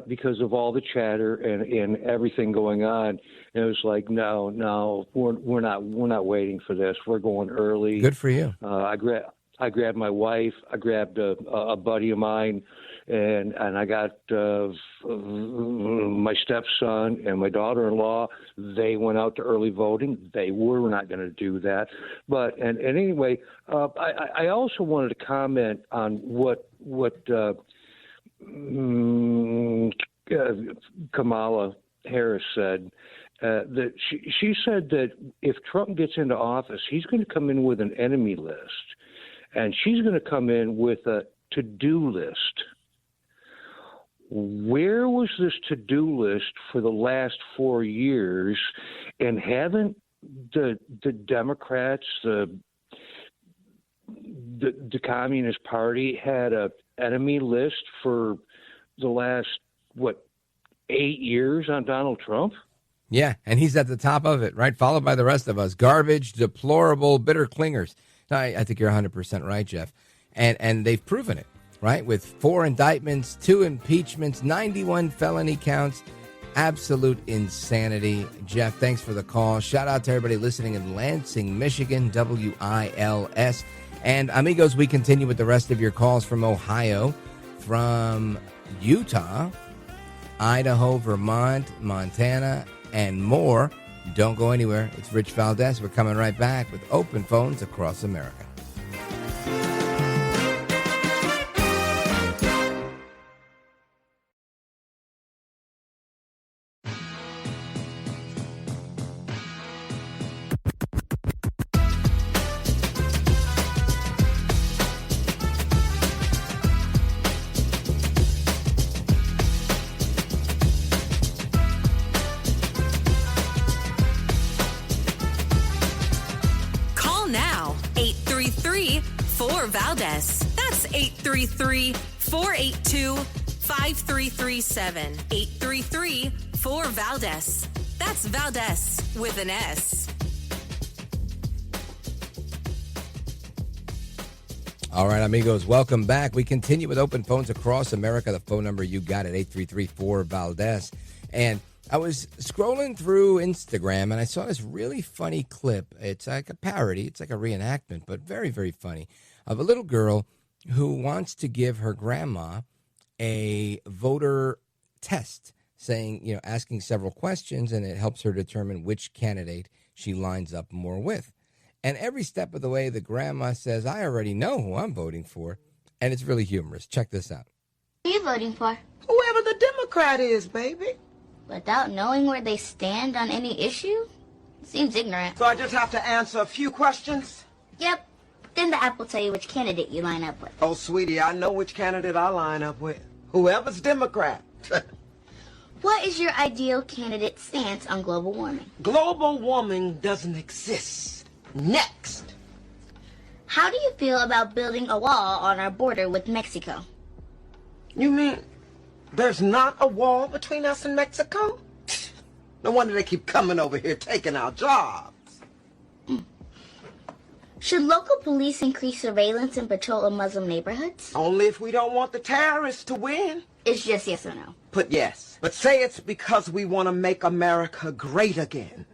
because of all the chatter and everything going on, it was like, no, we're not waiting for this. We're going early. Good for you. I grabbed my wife. I grabbed a buddy of mine, and I got my stepson and my daughter-in-law. They went out to early voting. They were not going to do that, but and anyway, I also wanted to comment on what Kamala Harris said. That she said that if Trump gets into office, he's going to come in with an enemy list, and she's going to come in with a to-do list. Where was this to-do list for the last 4 years? And haven't the Democrats, the Communist Party, had a enemy list for the last 8 years on Donald Trump? Yeah, and he's at the top of it, right? Followed by the rest of us. Garbage, deplorable, bitter clingers. I think you're 100% right, Jeff. And they've proven it, right? With 4 indictments, 2 impeachments, 91 felony counts. Absolute insanity. Jeff, thanks for the call. Shout out to everybody listening in Lansing, Michigan, WILS. And amigos, we continue with the rest of your calls from Ohio, from Utah, Idaho, Vermont, Montana, and more. Don't go anywhere. It's Rich Valdez. We're coming right back with open phones across America. That's 833-482-5337. 833-4-Valdez. That's Valdez with an S. All right, amigos, welcome back. We continue with open phones across America. The phone number you got at 833-4-Valdez. And I was scrolling through Instagram and I saw this really funny clip. It's like a parody. It's like a reenactment, but very, very funny, of a little girl who wants to give her grandma a voter test, saying, asking several questions, and it helps her determine which candidate she lines up more with. And every step of the way, the grandma says, I already know who I'm voting for. And it's really humorous. Check this out. Who are you voting for? Whoever the Democrat is, baby. Without knowing where they stand on any issue? Seems ignorant. So I just have to answer a few questions? Yep. Then the app will tell you which candidate you line up with. Oh, sweetie, I know which candidate I line up with. Whoever's Democrat. What is your ideal candidate's stance on global warming? Global warming doesn't exist. Next. How do you feel about building a wall on our border with Mexico? You mean there's not a wall between us and Mexico? No wonder they keep coming over here taking our jobs. Should local police increase surveillance and patrol in Muslim neighborhoods? Only if we don't want the terrorists to win. It's just yes or no. Put yes. But say it's because we want to make America great again.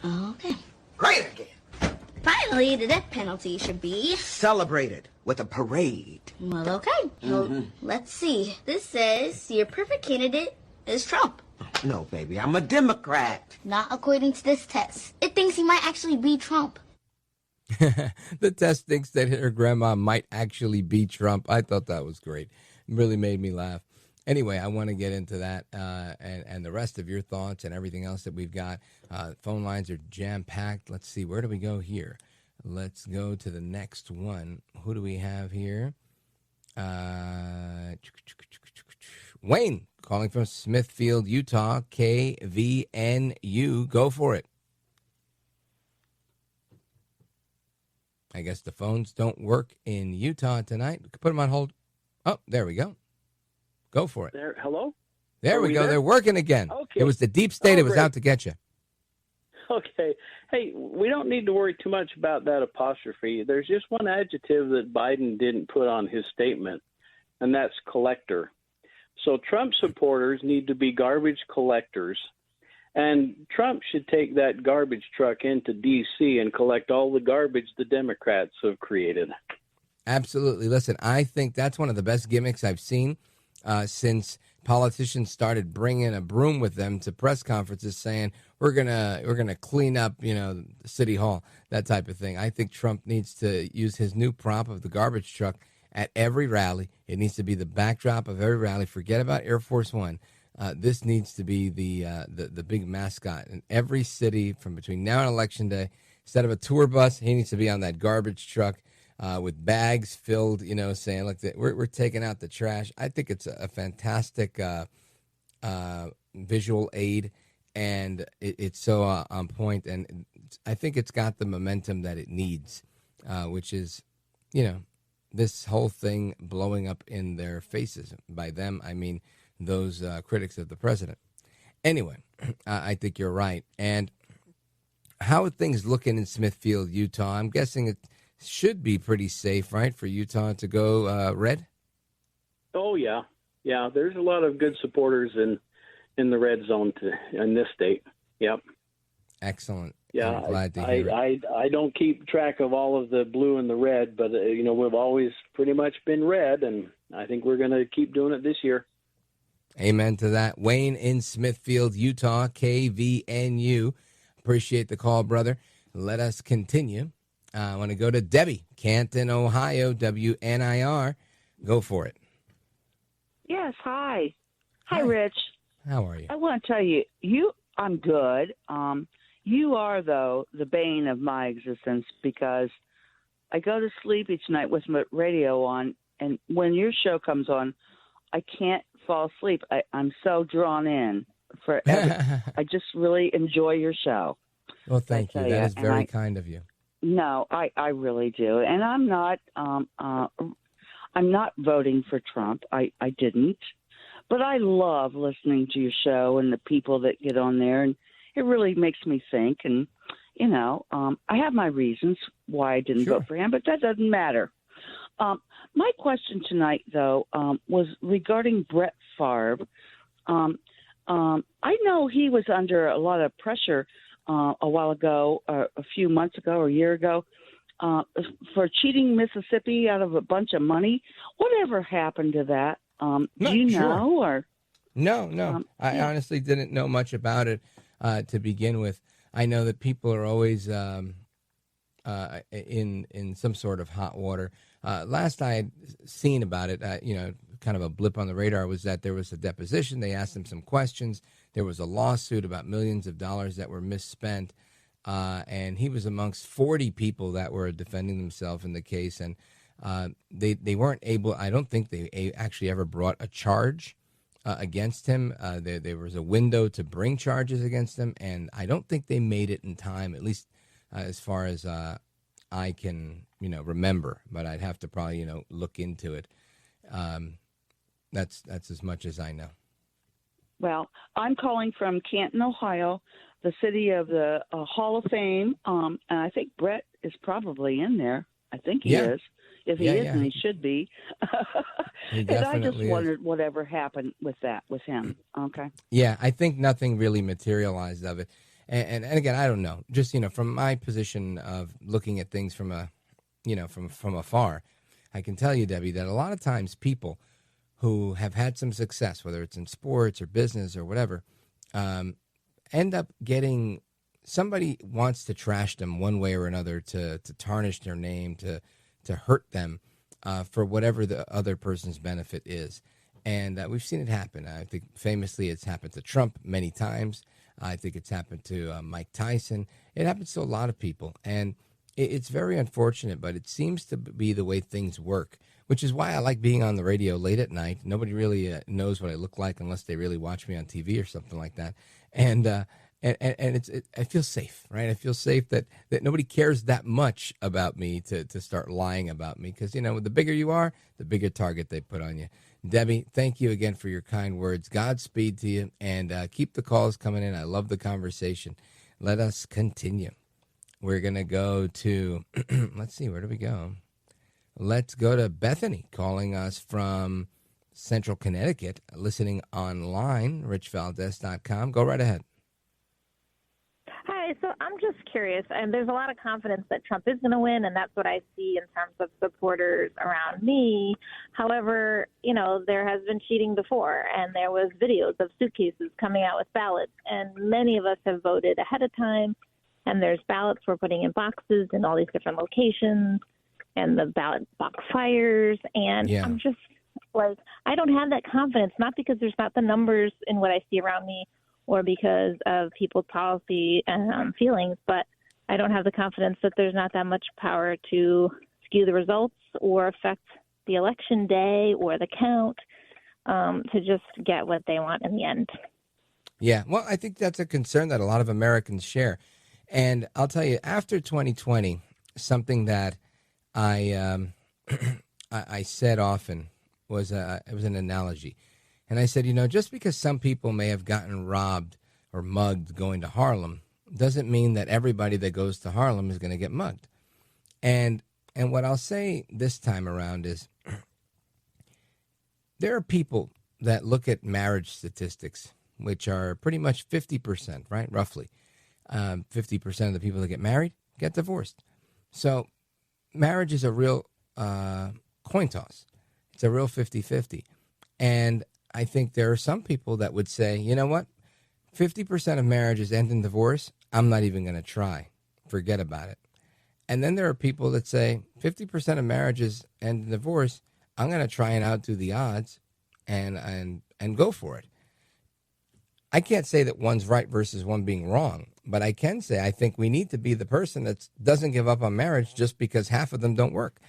Okay. Great again. Finally, the death penalty should be celebrated with a parade. Well, okay. Well, let's see. This says your perfect candidate is Trump. No, baby, I'm a Democrat. Not according to this test. It thinks he might actually be Trump. The test thinks that her grandma might actually be Trump. I thought that was great. It really made me laugh. Anyway, I want to get into that and the rest of your thoughts and everything else that we've got. Phone lines are jam-packed. Let's see. Where do we go here? Let's go to the next one. Who do we have here? Wayne, calling from Smithfield, Utah, KVNU. Go for it. I guess the phones don't work in Utah tonight. We could put them on hold. Oh, there we go. Go for it. There, hello? There we go. They're working again. Okay. It was the deep state. It was great. out to get you. Okay. Hey, we don't need to worry too much about that apostrophe. There's just one adjective that Biden didn't put on his statement, and that's collector. So Trump supporters need to be garbage collectors, and Trump should take that garbage truck into D.C. and collect all the garbage the Democrats have created. Absolutely. Listen, I think that's one of the best gimmicks I've seen since politicians started bringing a broom with them to press conferences saying we're gonna clean up, City Hall, that type of thing. I think Trump needs to use his new prop of the garbage truck at every rally. It needs to be the backdrop of every rally. Forget about Air Force One. This needs to be the big mascot in every city from between now and Election Day. Instead of a tour bus, he needs to be on that garbage truck with bags filled, saying, look, we're taking out the trash. I think it's a fantastic visual aid, and it's so on point. And I think it's got the momentum that it needs, which is, this whole thing blowing up in their faces. By them, I mean those critics of the president. Anyway, I think you're right. And how are things looking in Smithfield, Utah? I'm guessing it should be pretty safe, right, for Utah to go red? Oh, yeah. Yeah, there's a lot of good supporters in the red zone in this state. Yep. Excellent. Yeah, I'm glad to hear it. I don't keep track of all of the blue and the red, but, we've always pretty much been red, and I think we're going to keep doing it this year. Amen to that. Wayne in Smithfield, Utah, KVNU. Appreciate the call, brother. Let us continue. I want to go to Debbie, Canton, Ohio, WNIR. Go for it. Yes, hi. Hi, Rich. How are you? I want to tell you, I'm good. You are, though, the bane of my existence because I go to sleep each night with my radio on, and when your show comes on, I can't fall asleep. I'm so drawn in. I just really enjoy your show. Well, thank you. That is very kind of you. No, I really do. And I'm not voting for Trump. I didn't. But I love listening to your show and the people that get on there, and it really makes me think. And, I have my reasons why I didn't vote for him, but that doesn't matter. My question tonight, though, was regarding Brett Favre. I know he was under a lot of pressure a while ago, a few months ago or a year ago, for cheating Mississippi out of a bunch of money. Whatever happened to that? Do you know? Or No. I honestly didn't know much about it to begin with. I know that people are always in some sort of hot water. Last I had seen about it, kind of a blip on the radar, was that there was a deposition. They asked him some questions. There was a lawsuit about millions of dollars that were misspent. And he was amongst 40 people that were defending themselves in the case. And they weren't able, I don't think they actually ever brought a charge against him. There was a window to bring charges against him, and I don't think they made it in time, at least as far as I can, remember. But I'd have to probably, look into it. That's as much as I know. Well, I'm calling from Canton, Ohio, the city of the Hall of Fame, and I think Brett is probably in there. I think he is. If he isn't, he should be. He and I just definitely is. wondered whatever happened with him. Okay. Yeah, I think nothing really materialized of it. And again, I don't know. Just, from my position of looking at things from from afar, I can tell you, Debbie, that a lot of times people who have had some success, whether it's in sports or business or whatever, end up getting, somebody wants to trash them one way or another, to tarnish their name, to hurt them for whatever the other person's benefit is. And we've seen it happen. I think famously it's happened to Trump many times. I think it's happened to Mike Tyson. It happens to a lot of people. And it's very unfortunate, but it seems to be the way things work, which is why I like being on the radio late at night. Nobody really knows what I look like unless they really watch me on TV or something like that. And I feel safe, right? I feel safe that nobody cares that much about me to start lying about me, because, the bigger you are, the bigger target they put on you. Debbie, thank you again for your kind words. Godspeed to you, and keep the calls coming in. I love the conversation. Let us continue. We're going to go to, let's see, where do we go? Let's go to Bethany, calling us from Central Connecticut, listening online, richvaldez.com. Go right ahead. Hi, so I'm just curious, and there's a lot of confidence that Trump is going to win, and that's what I see in terms of supporters around me. However, there has been cheating before, and there was videos of suitcases coming out with ballots, and many of us have voted ahead of time, and there's ballots we're putting in boxes in all these different locations, and the ballot box fires, and I'm just like, I don't have that confidence, not because there's not the numbers in what I see around me, or because of people's policy and feelings, but I don't have the confidence that there's not that much power to skew the results or affect the election day or the count, to just get what they want in the end. Yeah, well, I think that's a concern that a lot of Americans share. And I'll tell you, after 2020, something that I said often was it was an analogy. And I said, just because some people may have gotten robbed or mugged going to Harlem doesn't mean that everybody that goes to Harlem is going to get mugged. And what I'll say this time around is there are people that look at marriage statistics, which are pretty much 50%, right? Roughly 50% of the people that get married get divorced. So marriage is a real coin toss. It's a real 50-50. And I think there are some people that would say, you know what, 50% of marriages end in divorce. I'm not even going to try. Forget about it. And then there are people that say 50% of marriages end in divorce. I'm going to try and outdo the odds and go for it. I can't say that one's right versus one being wrong, but I can say I think we need to be the person that doesn't give up on marriage just because half of them don't work.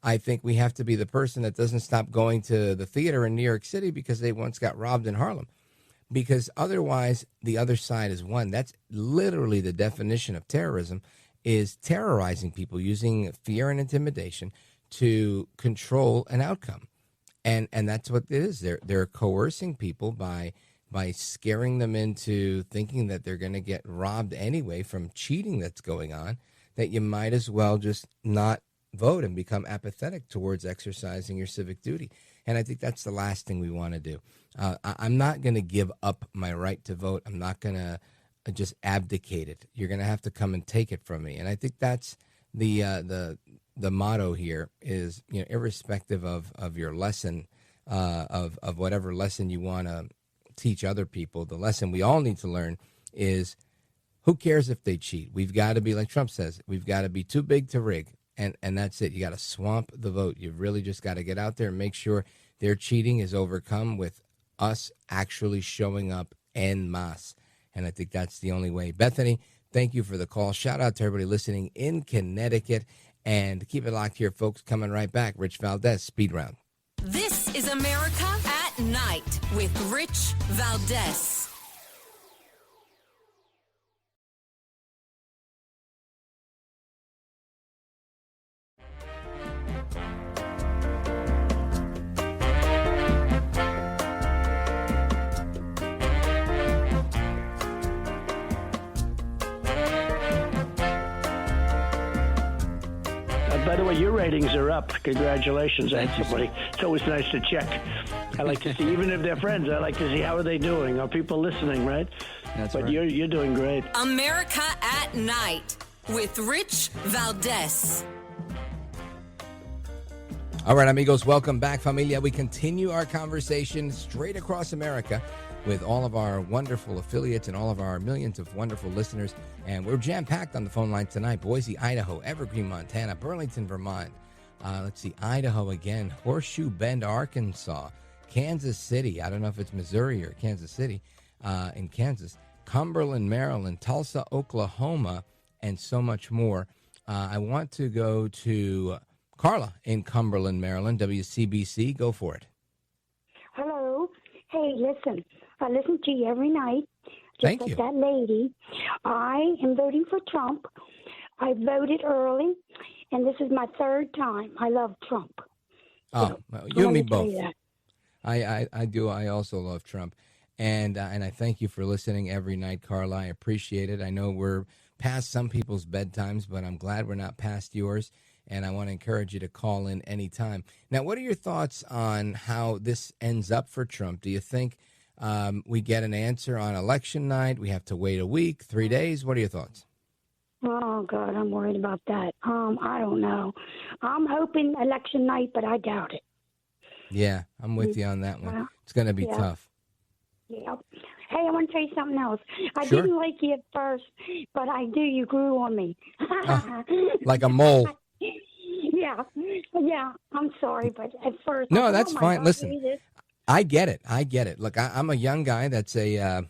I think we have to be the person that doesn't stop going to the theater in New York City because they once got robbed in Harlem. Because otherwise, the other side is won. That's literally the definition of terrorism, is terrorizing people using fear and intimidation to control an outcome. And that's what it is. They're coercing people by scaring them into thinking that they're going to get robbed anyway from cheating that's going on, that you might as well just not vote and become apathetic towards exercising your civic duty. And I think that's the last thing we want to do. I'm not going to give up my right to vote. I'm not going to just abdicate it. You're going to have to come and take it from me. And I think that's the motto here is, irrespective of your lesson, of whatever lesson you want to teach other people, the lesson we all need to learn is, who cares if they cheat? We've got to be, like Trump says, we've got to be too big to rig. And that's it. You got to swamp the vote. You've really just got to get out there and make sure their cheating is overcome with us actually showing up en masse. And I think that's the only way. Bethany, thank you for the call. Shout out to everybody listening in Connecticut. And keep it locked here, folks. Coming right back. Rich Valdez, Speed Round. This is America at Night. with Rich Valdez. By the way, your ratings are up. Congratulations, everybody. It's always nice to check. I like to see, even if they're friends, I like to see how are they doing. Are people listening, right? That's but right. You're doing great. America at Night with Rich Valdez. All right, amigos, welcome back, familia. We continue our conversation straight across America with all of our wonderful affiliates and all of our millions of wonderful listeners. And we're jam-packed on the phone line tonight. Boise, Idaho, Evergreen, Montana, Burlington, Vermont. Let's see, Idaho again, Horseshoe Bend, Arkansas, Kansas City. I don't know if it's Missouri or Kansas City in Kansas. Cumberland, Maryland, Tulsa, Oklahoma, and so much more. I want to go to Carla in Cumberland, Maryland, WCBC. Go for it. Hello. Hey, listen. I listen to you every night. Just Thank like you. that lady. I am voting for Trump. I voted early, and this is my third time. I love Trump. Oh, well, you and me both. That. I do. I also love Trump. And I thank you for listening every night, Carla. I appreciate it. I know we're past some people's bedtimes, but I'm glad we're not past yours. And I want to encourage you to call in anytime. Now, what are your thoughts on how this ends up for Trump? Do you think we get an answer on election night? We have to wait a week, 3 days? What are your thoughts? Oh, God, I'm worried about that. I don't know. I'm hoping election night, but I doubt it. Yeah, I'm with you on that one. It's going to be tough. Yeah. Hey, I want to tell you something else. I Sure. didn't like you at first, but I do. You grew on me. Like a mole. Yeah. I'm sorry, but at first. No, I thought, that's oh my fine. God, Listen, Jesus. I get it. Look, I'm a young guy that's a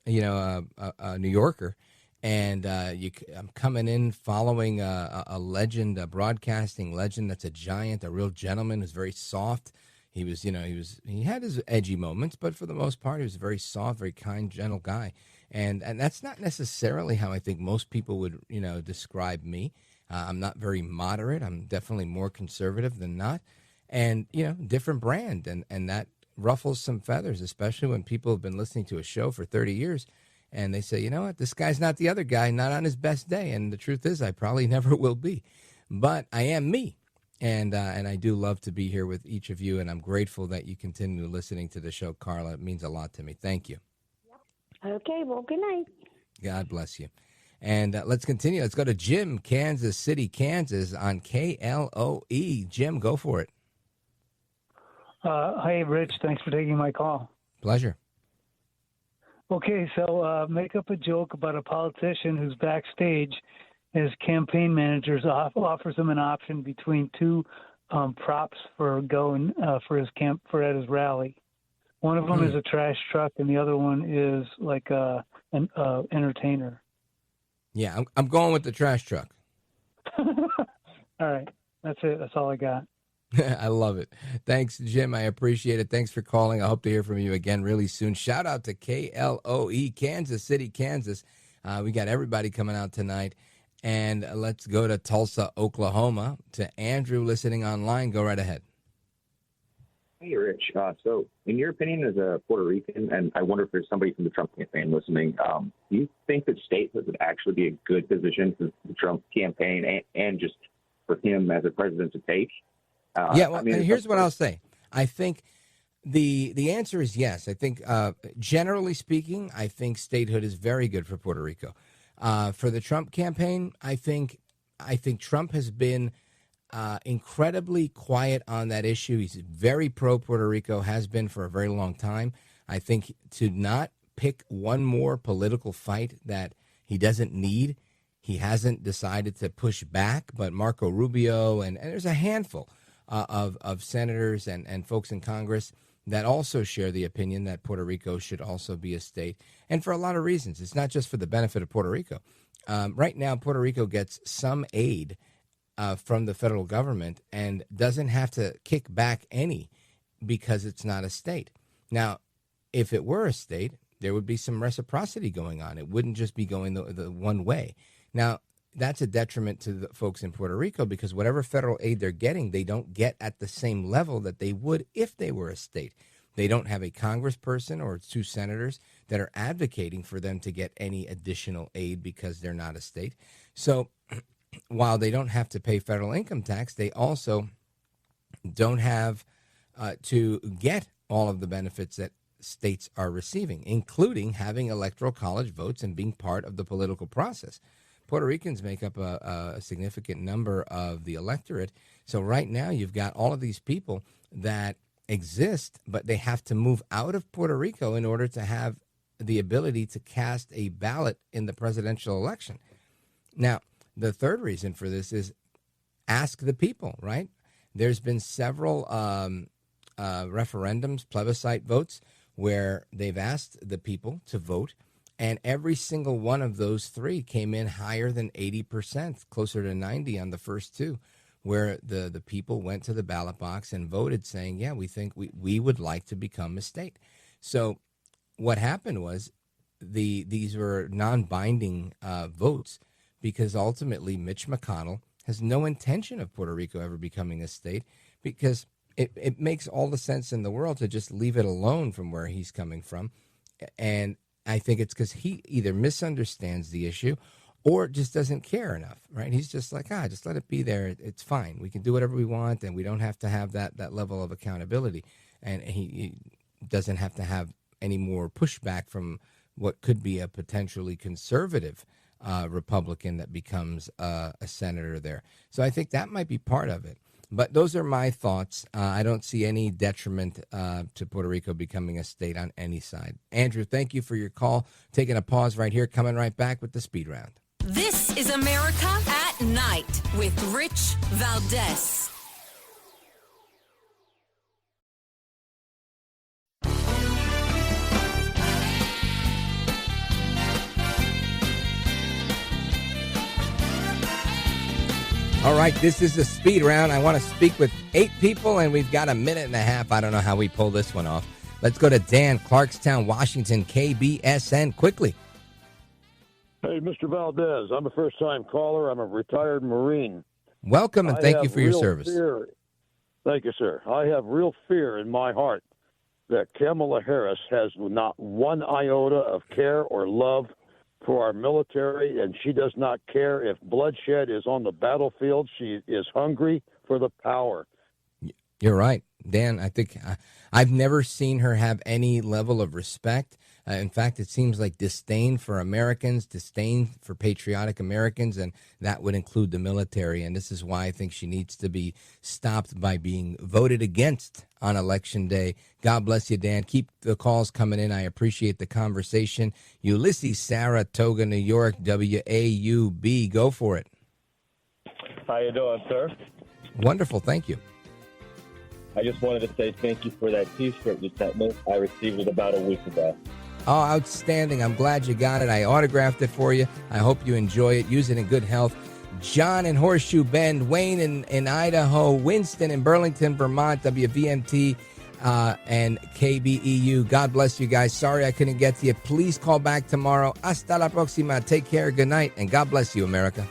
New Yorker, and I'm coming in following a legend, a broadcasting legend that's a giant, a real gentleman who's very soft. He had his edgy moments, but for the most part, he was a very soft, very kind, gentle guy. And that's not necessarily how I think most people would, describe me. I'm not very moderate. I'm definitely more conservative than not. And, different brand. And that ruffles some feathers, especially when people have been listening to a show for 30 years and they say, you know what, this guy's not the other guy, not on his best day. And the truth is, I probably never will be. But I am me. And I do love to be here with each of you. And I'm grateful that you continue listening to the show, Carla. It means a lot to me. Thank you. Okay, well, good night. God bless you. And let's continue. Let's go to Jim, Kansas City, Kansas on KLOE. Jim, go for it. Hey, Rich. Thanks for taking my call. Pleasure. Okay, so make up a joke about a politician who's backstage. His campaign managers offers him an option between two props for going for at his rally. One of them is a trash truck, and the other one is like an entertainer. Yeah, I'm going with the trash truck. All right, that's it. That's all I got. I love it. Thanks, Jim. I appreciate it. Thanks for calling. I hope to hear from you again really soon. Shout out to KLOE, Kansas City, Kansas. We got everybody coming out tonight. And let's go to Tulsa, Oklahoma, to Andrew listening online. Go right ahead. Hey, Rich. So in your opinion as a Puerto Rican, and I wonder if there's somebody from the Trump campaign listening, do you think that statehood would actually be a good position for the Trump campaign and just for him as a president to take? Here's what I'll say. I think the answer is yes. I think generally speaking, I think statehood is very good for Puerto Rico. For the Trump campaign, I think Trump has been incredibly quiet on that issue. He's very pro Puerto Rico, has been for a very long time. I think to not pick one more political fight that he doesn't need, he hasn't decided to push back. But Marco Rubio and there's a handful of senators and folks in Congress that also share the opinion that Puerto Rico should also be a state. And for a lot of reasons. It's not just for the benefit of Puerto Rico. Right now, Puerto Rico gets some aid from the federal government and doesn't have to kick back any because it's not a state. Now, if it were a state, there would be some reciprocity going on. It wouldn't just be going the one way. Now, that's a detriment to the folks in Puerto Rico because whatever federal aid they're getting, they don't get at the same level that they would if they were a state. They don't have a congressperson or 2 senators that are advocating for them to get any additional aid because they're not a state. So while they don't have to pay federal income tax, they also don't have to get all of the benefits that states are receiving, including having electoral college votes and being part of the political process. Puerto Ricans make up a significant number of the electorate. So right now you've got all of these people that exist, but they have to move out of Puerto Rico in order to have the ability to cast a ballot in the presidential election. Now, the third reason for this is ask the people, right? There's been several referendums, plebiscite votes, where they've asked the people to vote, and every single one of those 3 came in higher than 80%, closer to 90 on the first 2, where the people went to the ballot box and voted saying, yeah, we think we would like to become a state. So what happened was these were non-binding votes because ultimately Mitch McConnell has no intention of Puerto Rico ever becoming a state because it makes all the sense in the world to just leave it alone from where he's coming from. And I think it's because he either misunderstands the issue or just doesn't care enough, right? He's just like, just let it be there. It's fine. We can do whatever we want, and we don't have to have that level of accountability. And he doesn't have to have any more pushback from what could be a potentially conservative Republican that becomes a senator there. So I think that might be part of it. But those are my thoughts. I don't see any detriment to Puerto Rico becoming a state on any side. Andrew, thank you for your call. Taking a pause right here, coming right back with the speed round. This is America at Night with Rich Valdez. All right, this is the speed round. I want to speak with 8 people, and we've got a minute and a half. I don't know how we pull this one off. Let's go to Dan, Clarkstown, Washington, KBSN, quickly. Hey, Mr. Valdez, I'm a first-time caller. I'm a retired Marine. Welcome, and thank you for your service. Thank you, sir. I have real fear in my heart that Kamala Harris has not one iota of care or love for our military, and she does not care if bloodshed is on the battlefield. She is hungry for the power. You're right, Dan. I think I've never seen her have any level of respect. In fact, it seems like disdain for Americans, disdain for patriotic Americans, and that would include the military. And this is why I think she needs to be stopped by being voted against on Election Day. God bless you, Dan. Keep the calls coming in. I appreciate the conversation. Ulysses, Saratoga, New York, WAUB. Go for it. How you doing, sir? Wonderful. Thank you. I just wanted to say thank you for that T-shirt you sent me. I received it about a week ago. Oh, outstanding. I'm glad you got it. I autographed it for you. I hope you enjoy it. Use it in good health. John in Horseshoe Bend, Wayne in Idaho, Winston in Burlington, Vermont, WVMT and KBEU. God bless you guys. Sorry I couldn't get to you. Please call back tomorrow. Hasta la próxima. Take care. Good night. And God bless you, America.